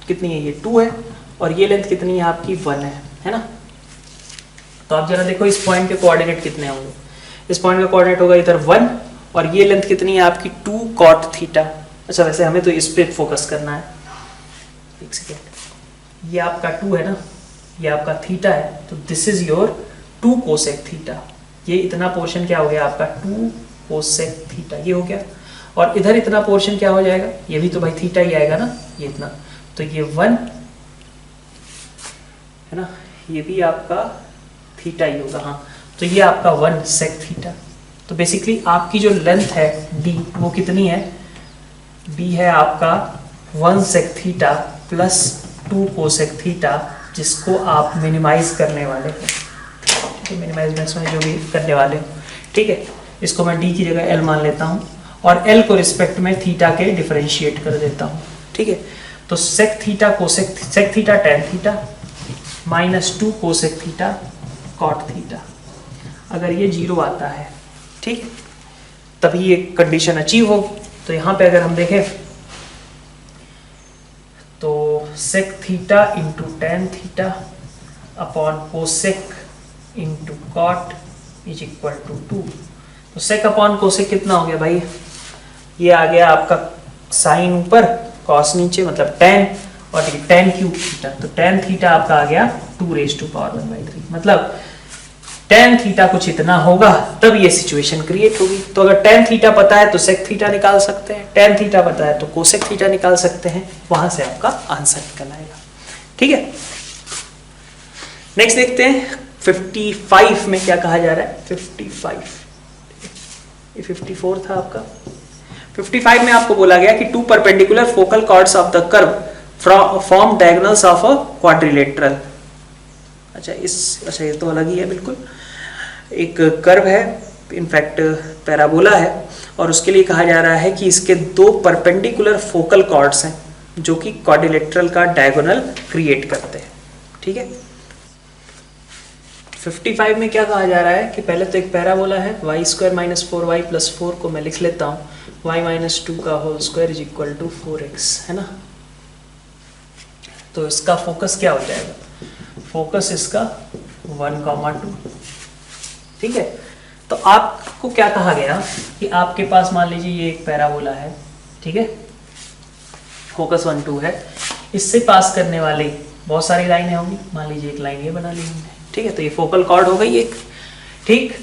कितनी है? ये 2 है, और ये लेंथ कितनी है आपकी? 1 है ना। तो आप जरा देखो इस पॉइंट के कोऑर्डिनेट कितने होंगे। इस पॉइंट का कोऑर्डिनेट होगा इधर 1, और ये लेंथ कितनी है आपकी? 2 कॉट थीटा। अच्छा, वैसे हमें तो इस पे फोकस करना है। एक सेकेंड, ये आपका 2 है ना, ये आपका थीटा है, तो this is your 2 cosec theta. ये इतना पोर्शन क्या हो गया आपका? 2 कोसेक थीटा, ये हो गया। और इधर इतना पोर्शन क्या हो जाएगा? ये भी तो भाई थीटा ही आएगा ना, ये इतना, तो ये 1 है ना, ये भी आपका थीटा ही होगा। हाँ, तो ये आपका 1 सेक थीटा। तो बेसिकली आपकी जो लेंथ है d, वो कितनी है? d है आपका 1 sec theta plus 2 cosec theta, जिसको आप मिनिमाइज करने वाले हैं, ठीक है, मिनिमाइज मैक्सिमाइज जो भी करने वाले हो, ठीक है। इसको मैं d की जगह l मान लेता हूँ और l को रिस्पेक्ट में थीटा के डिफरेंशिएट कर देता हूँ, ठीक है। तो sec theta cosec, sec theta tan theta minus 2 cosec theta cot theta. अगर ये 0 आता है, ठीक है, तभी ये कंडीशन अचीव हो। तो यहाँ पे अगर हम देखें तो sec theta into tan theta upon cosec into cot is equal to 2। तो सेक अपॉन कोसेक कितना हो गया भाई? ये आ गया आपका साइन ऊपर कॉस नीचे, मतलब टेन, और ये टेन क्यूब थीटा। तो टेन थीटा आपका आ गया 2⁻⁴ मतलब टेन थीटा कुछ इतना होगा, तब ये सिचुएशन क्रिएट होगी। तो अगर टेन थीटा पता है तो सेक थीटा निकाल सकते हैं, टेन थीटा पता है तो कोसेक थीटा निकाल सकते हैं, वहां से आपका आंसर निकल आएगा, ठीक है। नेक्स्ट देखते हैं 55 में क्या कहा जा रहा है। 55, ये 54 था आपका। 55 में आपको बोला गया कि 2 perpendicular focal chords of the curve form diagonals of a quadrilateral. अच्छा ये तो अलग ही है बिल्कुल। एक कर्व है, इनफैक्ट पैराबोला है, और उसके लिए कहा जा रहा है कि इसके 2 परपेंडिकुलर फोकल कॉर्ड्स हैं जो कि क्वाड्रिलेटरल का डायगोनल क्रिएट करते हैं, ठीक है। 55 में क्या कहा जा रहा है कि पहले तो एक पैराबोला है, y² - 4y + 4 को मैं लिख लेता हूँ, y - 2 का whole square is equal to 4x, है ना। तो इसका फोकस क्या हो जाएगा? फोकस इसका 1, 2, ठीक है। तो आपको क्या कहा गया कि आपके पास मान लीजिए ये एक पैराबोला है, ठीक है, फोकस 1, 2 है, इससे पास करने वाली बहुत सारी लाइनें होंगी, मान लीजिए एक लाइन ये बना ली हमने, ठीक है। तो ये फोकल कॉर्ड हो गई एक, ठीक,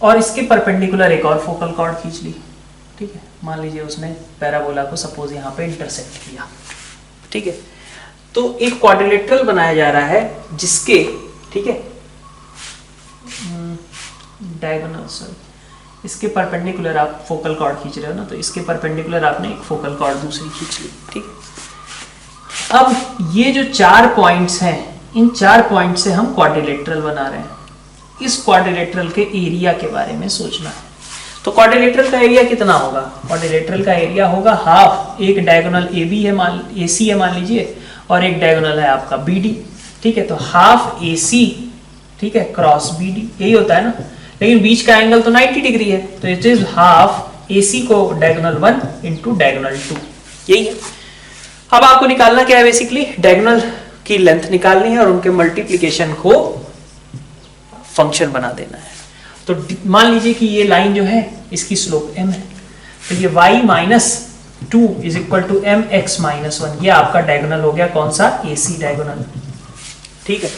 और इसके परपेंडिकुलर एक और फोकल कॉर्ड खींच ली, ठीक है। मान लीजिए उसने पैराबोला को सपोज यहाँ पे इंटरसेक्ट किया, ठीक है। तो एक क्वाड्रिलेटरल बनाया जा रहा है जिसके, ठीक है, डायगोनल, इसके परपेंडिकुलर आप फोकल कॉर्ड खींच रहे हो ना, तो इसके परपेंडिकुलर आपने एक फोकल कॉर्ड दूसरी खींच ली, ठीक है। अब ये जो 4 पॉइंट्स हैं, इन 4 पॉइंट से हम क्वाड्रिलेटरल बना रहे हैं। इस क्वाड्रिलेटरल के एरिया के बारे में सोचना है। तो क्वाड्रिलेटरल का एरिया कितना होगा? क्वाड्रिलेटरल का एरिया होगा हाफ, एक डायगोनल ए बी है, ए सी है मान लीजिए, और एक डायगोनल है आपका बी डी, ठीक है। तो हाफ ए सी, ठीक है, क्रॉस बी डी, यही होता है ना। लेकिन बीच का एंगल तो 90 डिग्री है, तो इट इज हाफ ए सी को डायगोनल 1 इंटू डायगोनल 2, यही है। अब आपको निकालना क्या है? बेसिकली डायगोनल की लेंथ निकालनी है और उनके मल्टीप्लीकेशन को फंक्शन बना देना है। तो मान लीजिए कि ये लाइन जो है इसकी स्लोप m है, तो ये y minus 2 is equal to m x minus 1, ये आपका डायगोनल हो गया। कौन सा? ए सी डायगोनल, ठीक है।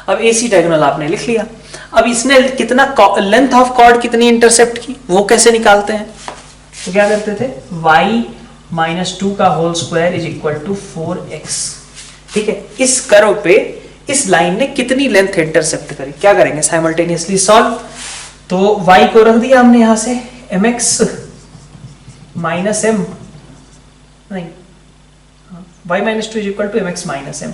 अब ए सी डायगोनल आपने लिख लिया। अब इसने कितना लेंथ ऑफ कॉर्ड कितनी इंटरसेप्ट की, वो कैसे निकालते हैं? तो क्या करते थे? y माइनस 2 का whole square is equal to 4x, ठीक है। इस कर्व पे इस लाइन ने कितनी लेंथ इंटरसेप्ट करी, क्या करेंगे? Simultaneously solve. तो y को रख दिया हमने यहां से mx माइनस m, नहीं, y minus 2 is equal to mx minus m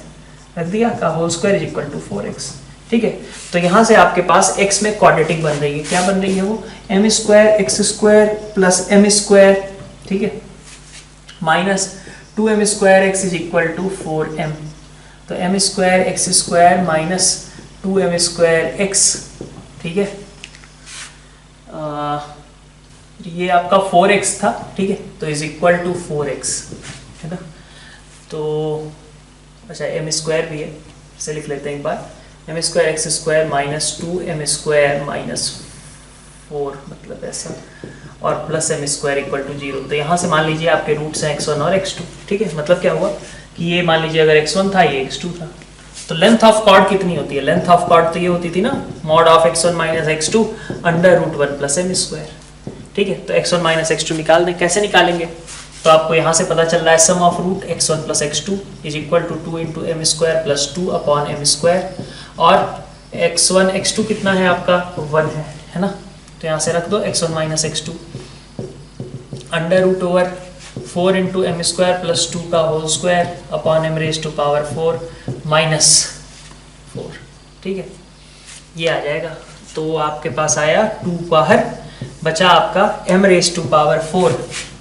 रख दिया, का whole square is equal to 4x, ठीक है। तो यहां से आपके पास x में क्वाड्रेटिक बन रही है। क्या बन रही है वो? m square x square plus m square, ठीक है, minus 2m square x is equal to 4m। तो m square x square minus 2m square x, ठीक है। ये आपका 4x था, ठीक है, तो इज इक्वल टू 4x, है ना। तो अच्छा m स्क्वायर भी है, इसे लिख लेते हैं एक बार। m square x square minus 2m square minus 4, मतलब ऐसा, और plus m square equal to 0। तो यहाँ से मान लीजिए आपके रूट्स हैं x1 और x2, ठीक है। मतलब क्या हुआ कि ये मान लीजिए अगर x1 था, ये x2 था। तो लेंथ ऑफ कॉर्ड कितनी होती है? लेंथ ऑफ कॉर्ड तो ये होती थी ना, mod of x1 minus x2 under root 1 plus m square, ठीक है। तो x1 माइनस x2 निकाल दें। कैसे निकालेंगे? तो आपको यहाँ से पता चल रहा है sum of root x1 plus x2 is equal to 2 into m square plus 2 upon m square, और x1 x2 कितना है आपका? 1 है ना। तो यहाँ से रख दो x1 minus x2 under root over 4 into m square plus 2 का whole square upon m raise to power 4 minus 4, ठीक है, ये आ जाएगा। तो आपके पास आया 2 बाहर, बचा आपका m raise to power 4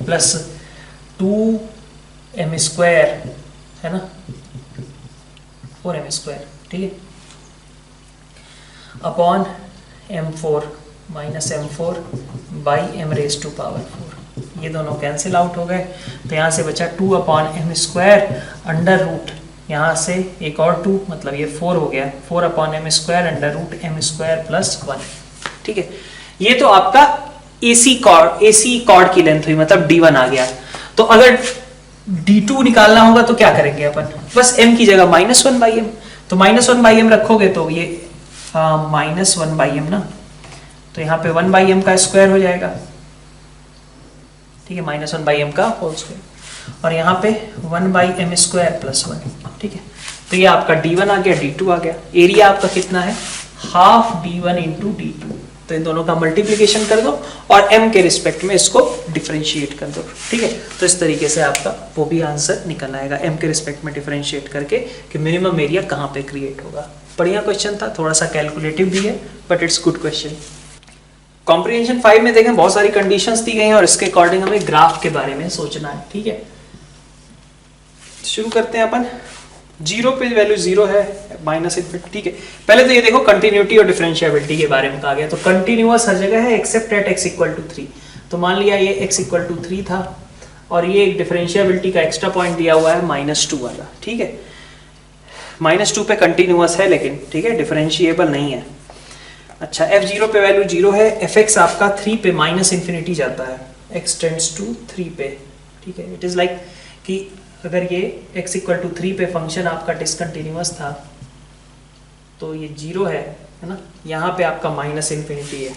plus 2m square, है ना, 4m स्क्वायर, ठीक है, upon m4 minus m4 by m raise to power 4। ये दोनों कैंसिल आउट हो गए, तो यहाँ से बचा 2 upon m square under root, यहाँ से एक और 2, मतलब ये 4 हो गया, 4 upon m square under root m square plus 1, ठीक है। ये तो आपका AC कॉर्ड की लेंथ हुई, मतलब D1 आ गया। तो अगर D2 निकालना होगा तो क्या करेंगे अपन? बस m की जगह माइनस 1 बाई एम, तो माइनस 1 बाई एम रखोगे तो ये माइनस 1 बाई एम ना, तो यहाँ पे 1 बाई एम का स्क्वायर हो जाएगा, ठीक है, माइनस 1 बाई एम का होल स्क्वायर, और यहाँ पे 1 बाई एम स्क्वायर प्लस 1, ठीक है। तो ये आपका D1 आ गया, D2 आ गया। एरिया आपका कितना है? Half D1 into D2। तो इन दोनों का मल्टीप्लिकेशन कर दो और m के रिस्पेक्ट में इसको डिफरेंशिएट कर दो, ठीक है। तो इस तरीके से आपका वो भी आंसर निकल आएगा, m के रिस्पेक्ट में डिफरेंशिएट करके कि मिनिमम एरिया कहाँ पे क्रिएट होगा। बढ़िया क्वेश्चन था, थोड़ा सा कैलकुलेटिव भी है, but it's good question. Comprehension 5 में देखें बहुत सारी कंडीशंस दी गई हैं और इसके अकॉर्डिंग हमें ग्राफ के बारे में सोचना है, ठीक है। शुरू करते हैं अपन। 0 पे वैल्यू 0 है, माइनस इनफिनिटी, ठीक है। पहले तो ये देखो कंटिन्यूटी और डिफरेंशिएबिलिटी के बारे में कहा गया, तो कंटिन्यूअस हर जगह है except at x equal to 3। तो मान लिया ये x इक्वल टू 3 था और ये एक डिफरेंशिएबिलिटी का एक्स्ट्रा पॉइंट दिया हुआ है -2 वाला, ठीक है। -2 पे कंटिन्यूअस है लेकिन, ठीक है, डिफरेंशिएबल नहीं है। अच्छा, f0 पे वैल्यू 0 है, fx आपका 3 पे माइनस इन्फिनिटी जाता है, x टेंड्स टू 3 पे, ठीक है। इट इज लाइक कि अगर ये x इक्वल टू 3 पे फंक्शन आपका डिसकंटिन्यूअस था तो ये 0 है ना, यहाँ पे आपका माइनस इन्फिनिटी है।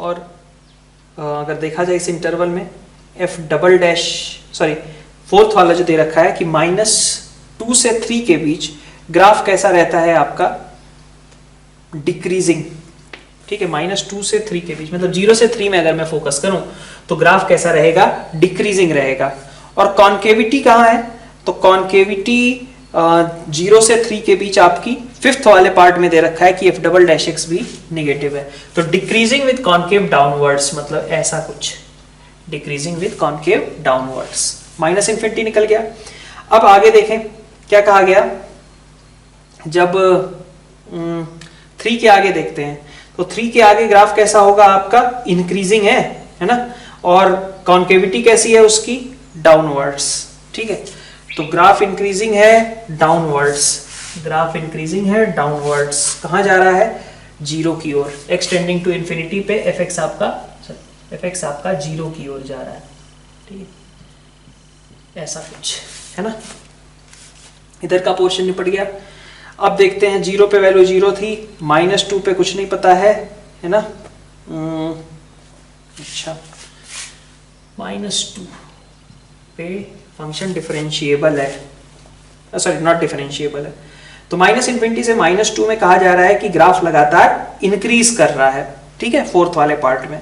और अगर देखा जाए इस इंटरवल में फोर्थ वाला जो दे रखा है कि -2 से 3 के बीच ग्राफ कैसा रहता है आपका, डिक्रीजिंग, ठीक है, -2 से 3 के बीच, मतलब 0 से 3 में अगर मैं फोकस करूं तो ग्राफ कैसा रहेगा, डिक्रीजिंग रहेगा। और कॉन्केविटी कहाँ है, तो कॉन्केविटी 0 से 3 के बीच आपकी 5th वाले पार्ट में दे रखा है कि f'' भी निगेटिव है। तो डिक्रीजिंग विद कॉन्केव डाउनवर्ड्स, मतलब ऐसा कुछ, डिक्रीजिंग विद कॉन्केव डाउनवर्ड्स, -∞ निकल गया। अब आगे देखें क्या कहा गया, जब 3 के आगे देखते हैं तो 3 के आगे ग्राफ कैसा होगा आपका, इंक्रीजिंग है ना, और कॉन्केविटी कैसी है उसकी, डाउनवर्ड्स, ठीक है। तो ग्राफ इंक्रीजिंग है डाउनवर्ड्स, ग्राफ इंक्रीजिंग है डाउनवर्ड्स, कहाँ जा रहा है, 0 की ओर, एक्सटेंडिंग टू इन्फिनिटी पे fx आपका 0 की ओर जा रहा है, ठीक है, ऐसा कुछ है ना। इधर का पोर्शन निपट गया। अब देखते हैं 0 पे वैल्यू 0 थी, -2 पे कुछ नहीं पता है ना। अच्छा, -2 पे फंक्शन डिफरेंशिएबल है, सॉरी नॉट डिफरेंशिएबल है, तो -∞ से -2 में कहा जा रहा है कि ग्राफ लगातार इंक्रीज कर रहा है, ठीक है, 4th वाले पार्ट में।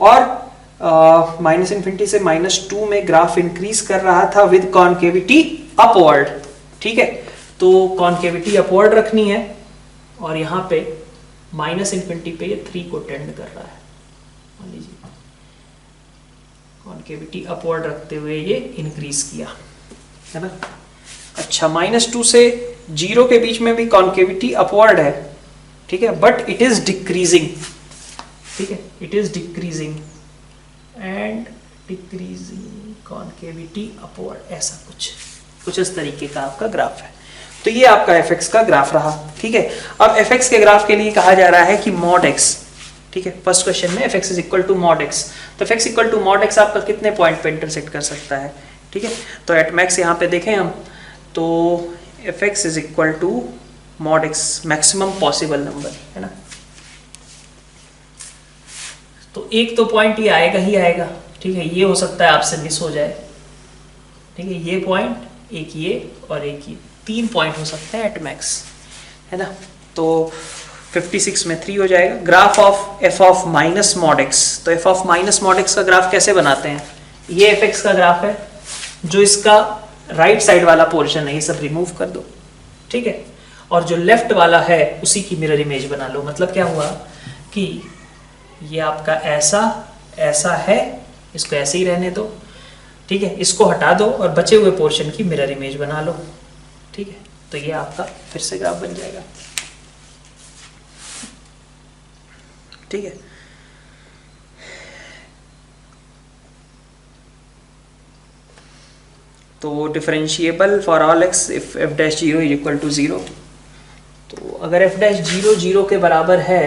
और -∞ से -2 में ग्राफ इंक्रीज कर रहा था विद कॉन्केविटी अपवर्ड, ठीक है। तो कॉन्केविटी अपवर्ड रखनी है और यहाँ पे -∞ पे ये 3 को टेंड कर रहा है, मान लीजिए कॉन्केविटी अपवर्ड रखते हुए ये इंक्रीज किया, है ना। अच्छा, -2 से 0 के बीच में भी कॉन्केविटी अपवर्ड है, ठीक है, बट इट इज डिक्रीजिंग, ठीक है, it is decreasing and decreasing concavity upward, ऐसा कुछ इस तरीके का आपका ग्राफ है। तो ये आपका fx का ग्राफ रहा, ठीक है। अब fx के ग्राफ के लिए कहा जा रहा है कि mod x, ठीक है, फर्स्ट क्वेश्चन में fx is equal to mod x, तो fx equal to mod x आपका कितने पॉइंट पे इंटरसेक्ट कर सकता है, ठीक है। तो एट मैक्स यहाँ पे देखें हम, तो fx is equal to mod x, maximum possible number, है ना। तो एक तो पॉइंट ये आएगा ही आएगा, ठीक है, ये हो सकता है आपसे मिस हो जाए, ठीक है, ये पॉइंट, एक ये और एक ये, 3 पॉइंट हो सकते हैं एट मैक्स, है ना। तो 56 में 3 हो जाएगा। Graph of f of minus mod x, तो f of minus mod x का ग्राफ कैसे बनाते हैं, ये fx का ग्राफ है, जो इसका राइट साइड वाला पोर्शन है ये सब रिमूव कर दो, ठीक है, और जो लेफ्ट वाला है उसी की मिरर इमेज बना लो। मतलब क्या हुआ कि ये आपका ऐसा है, इसको ऐसे ही रहने दो, ठीक है, इसको हटा दो और बचे हुए पोर्शन की मिरर इमेज बना लो, ठीक है। तो ये आपका फिर से ग्राफ बन जाएगा, ठीक है। तो differentiable for all x if f'0 is equal to 0, तो अगर f'0 0 के बराबर है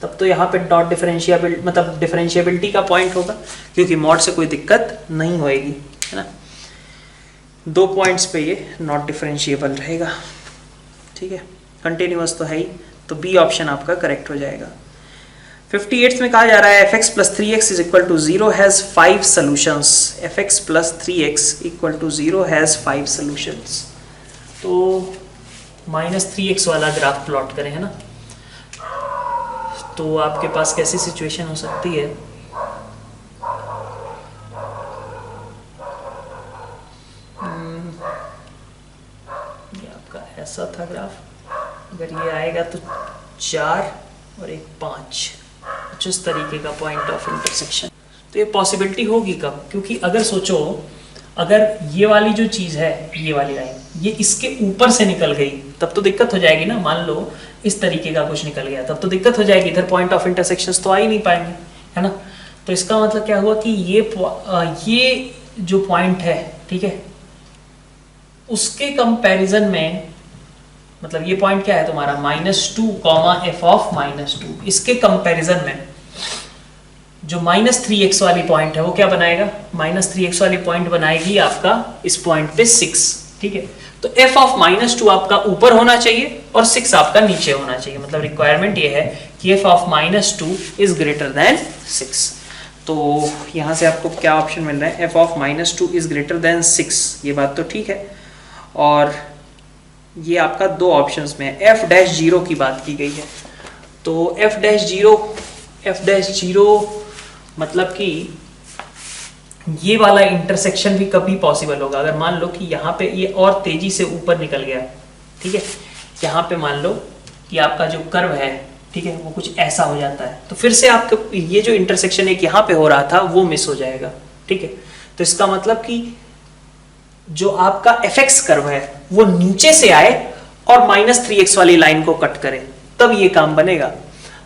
तब तो यहाँ पे नॉट डिफरेंशिएबल, मतलब डिफरेंशिएबिलिटी का पॉइंट होगा, क्योंकि मॉड से कोई दिक्कत नहीं होएगी, है ना। 2 पॉइंट्स पे ये नॉट डिफरेंशिएबल रहेगा, ठीक है, कंटिन्यूअस तो है ही, तो बी ऑप्शन आपका करेक्ट हो जाएगा। 58 में कहा जा रहा है fx plus 3x is equal to 0 has 5 solutions, fx plus 3x equal to 0 has 5 solutions. तो -3x वाला ग्राफ प्लॉट करें, है ना। तो आपके पास कैसी सिचुएशन हो सकती है, ये आपका ऐसा था ग्राफ, अगर ये आएगा तो 4 और एक 5, कुछ इस तरीके का पॉइंट ऑफ इंटरसेक्शन। तो ये पॉसिबिलिटी होगी कब, क्योंकि अगर सोचो, अगर ये वाली जो चीज़ है, ये वाली लाइन ये इसके ऊपर से निकल गई तब तो दिक्कत हो जाएगी ना। मान लो इस तरीके का कुछ निकल गया तब तो दिक्कत हो जाएगी, इधर पॉइंट ऑफ इंटरसेक्शंस तो आ ही नहीं पाएंगे, है ना। तो इसका मतलब क्या हुआ कि ये जो पॉइंट है, ठीक है, उसके कंपैरिजन में, मतलब ये पॉइंट क्या है तुम्हारा -2, f ऑफ -2, इसके कंपैरिजन में जो -3x वाली पॉइंट है वो क्या बनाएगा, -3x वाली पॉइंट बनाएगी आपका इस पॉइंट पे 6, ठीक है। तो f ऑफ -2 आपका ऊपर होना चाहिए और 6 आपका नीचे होना चाहिए, मतलब रिक्वायरमेंट ये है कि f of -2 is greater then 6। तो यहाँ से आपको क्या ऑप्शन मिल रहा है, f of -2 is greater then 6, ये बात तो ठीक है। और ये आपका 2 ऑप्शंस में f'0 की बात की गई है, तो f'0 मतलब कि ये वाला इंटरसेक्शन भी कभी पॉसिबल होगा अगर मान लो कि यहाँ पे ये और तेजी से ऊपर निकल गया, ठीक है। यहाँ पे मान लो कि आपका जो कर्व है, ठीक है, वो कुछ ऐसा हो जाता है, तो फिर से आपका ये जो इंटरसेक्शन एक यहाँ पे हो रहा था वो मिस हो जाएगा, ठीक है। तो इसका मतलब कि जो आपका fx कर्व है वो नीचे से आए और -3x वाली लाइन को कट करे, तब ये काम बनेगा।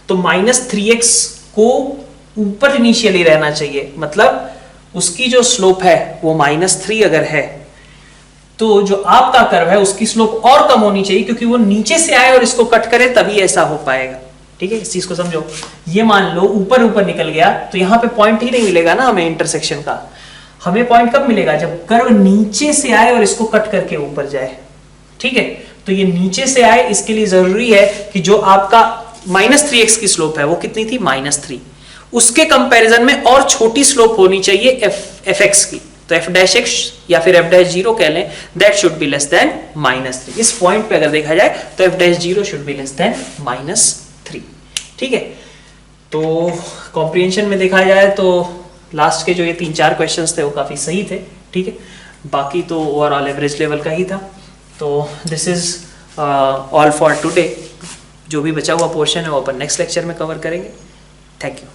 तो -3x को ऊपर इनिशियली रहना चाहिए, मतलब उसकी जो स्लोप है वो -3 अगर है तो जो आपका कर्व है उसकी स्लोप और कम होनी चाहिए, क्योंकि वो नीचे से आए और इसको कट करे तभी ऐसा हो पाएगा, ठीक है। इस चीज को समझो। ये मान लो ऊपर ऊपर निकल गया तो यहाँ पे पॉइंट ही नहीं मिलेगा ना हमें इंटरसेक्शन का। हमें पॉइंट कब मिलेगा? जब कर्व नीचे से आए और इसको कट करके ऊपर जाए, ठीक है। तो ये नीचे से आए, इसके लिए जरूरी है कि जो आपका -3x की स्लोप है वो कितनी थी? -3। उसके कंपैरिजन में और छोटी स्लोप होनी चाहिए fx की, तो f'(x) या फिर f'0 कह लें, that should be less than -3। इस पॉइंट पे अगर देखा जाए तो f'0 should be less than -3, ठीक है। तो कॉम्प्रिहेंशन में देखा जाए तो लास्ट के जो ये 3-4 क्वेश्चंस थे वो काफी सही थे, ठीक है। बाकी तो ओवरऑल एवरेज लेवल का ही था। तो this is all for today. जो भी बचा हुआ पोर्शन है वो अपन नेक्स्ट लेक्चर में कवर करेंगे। Thank you.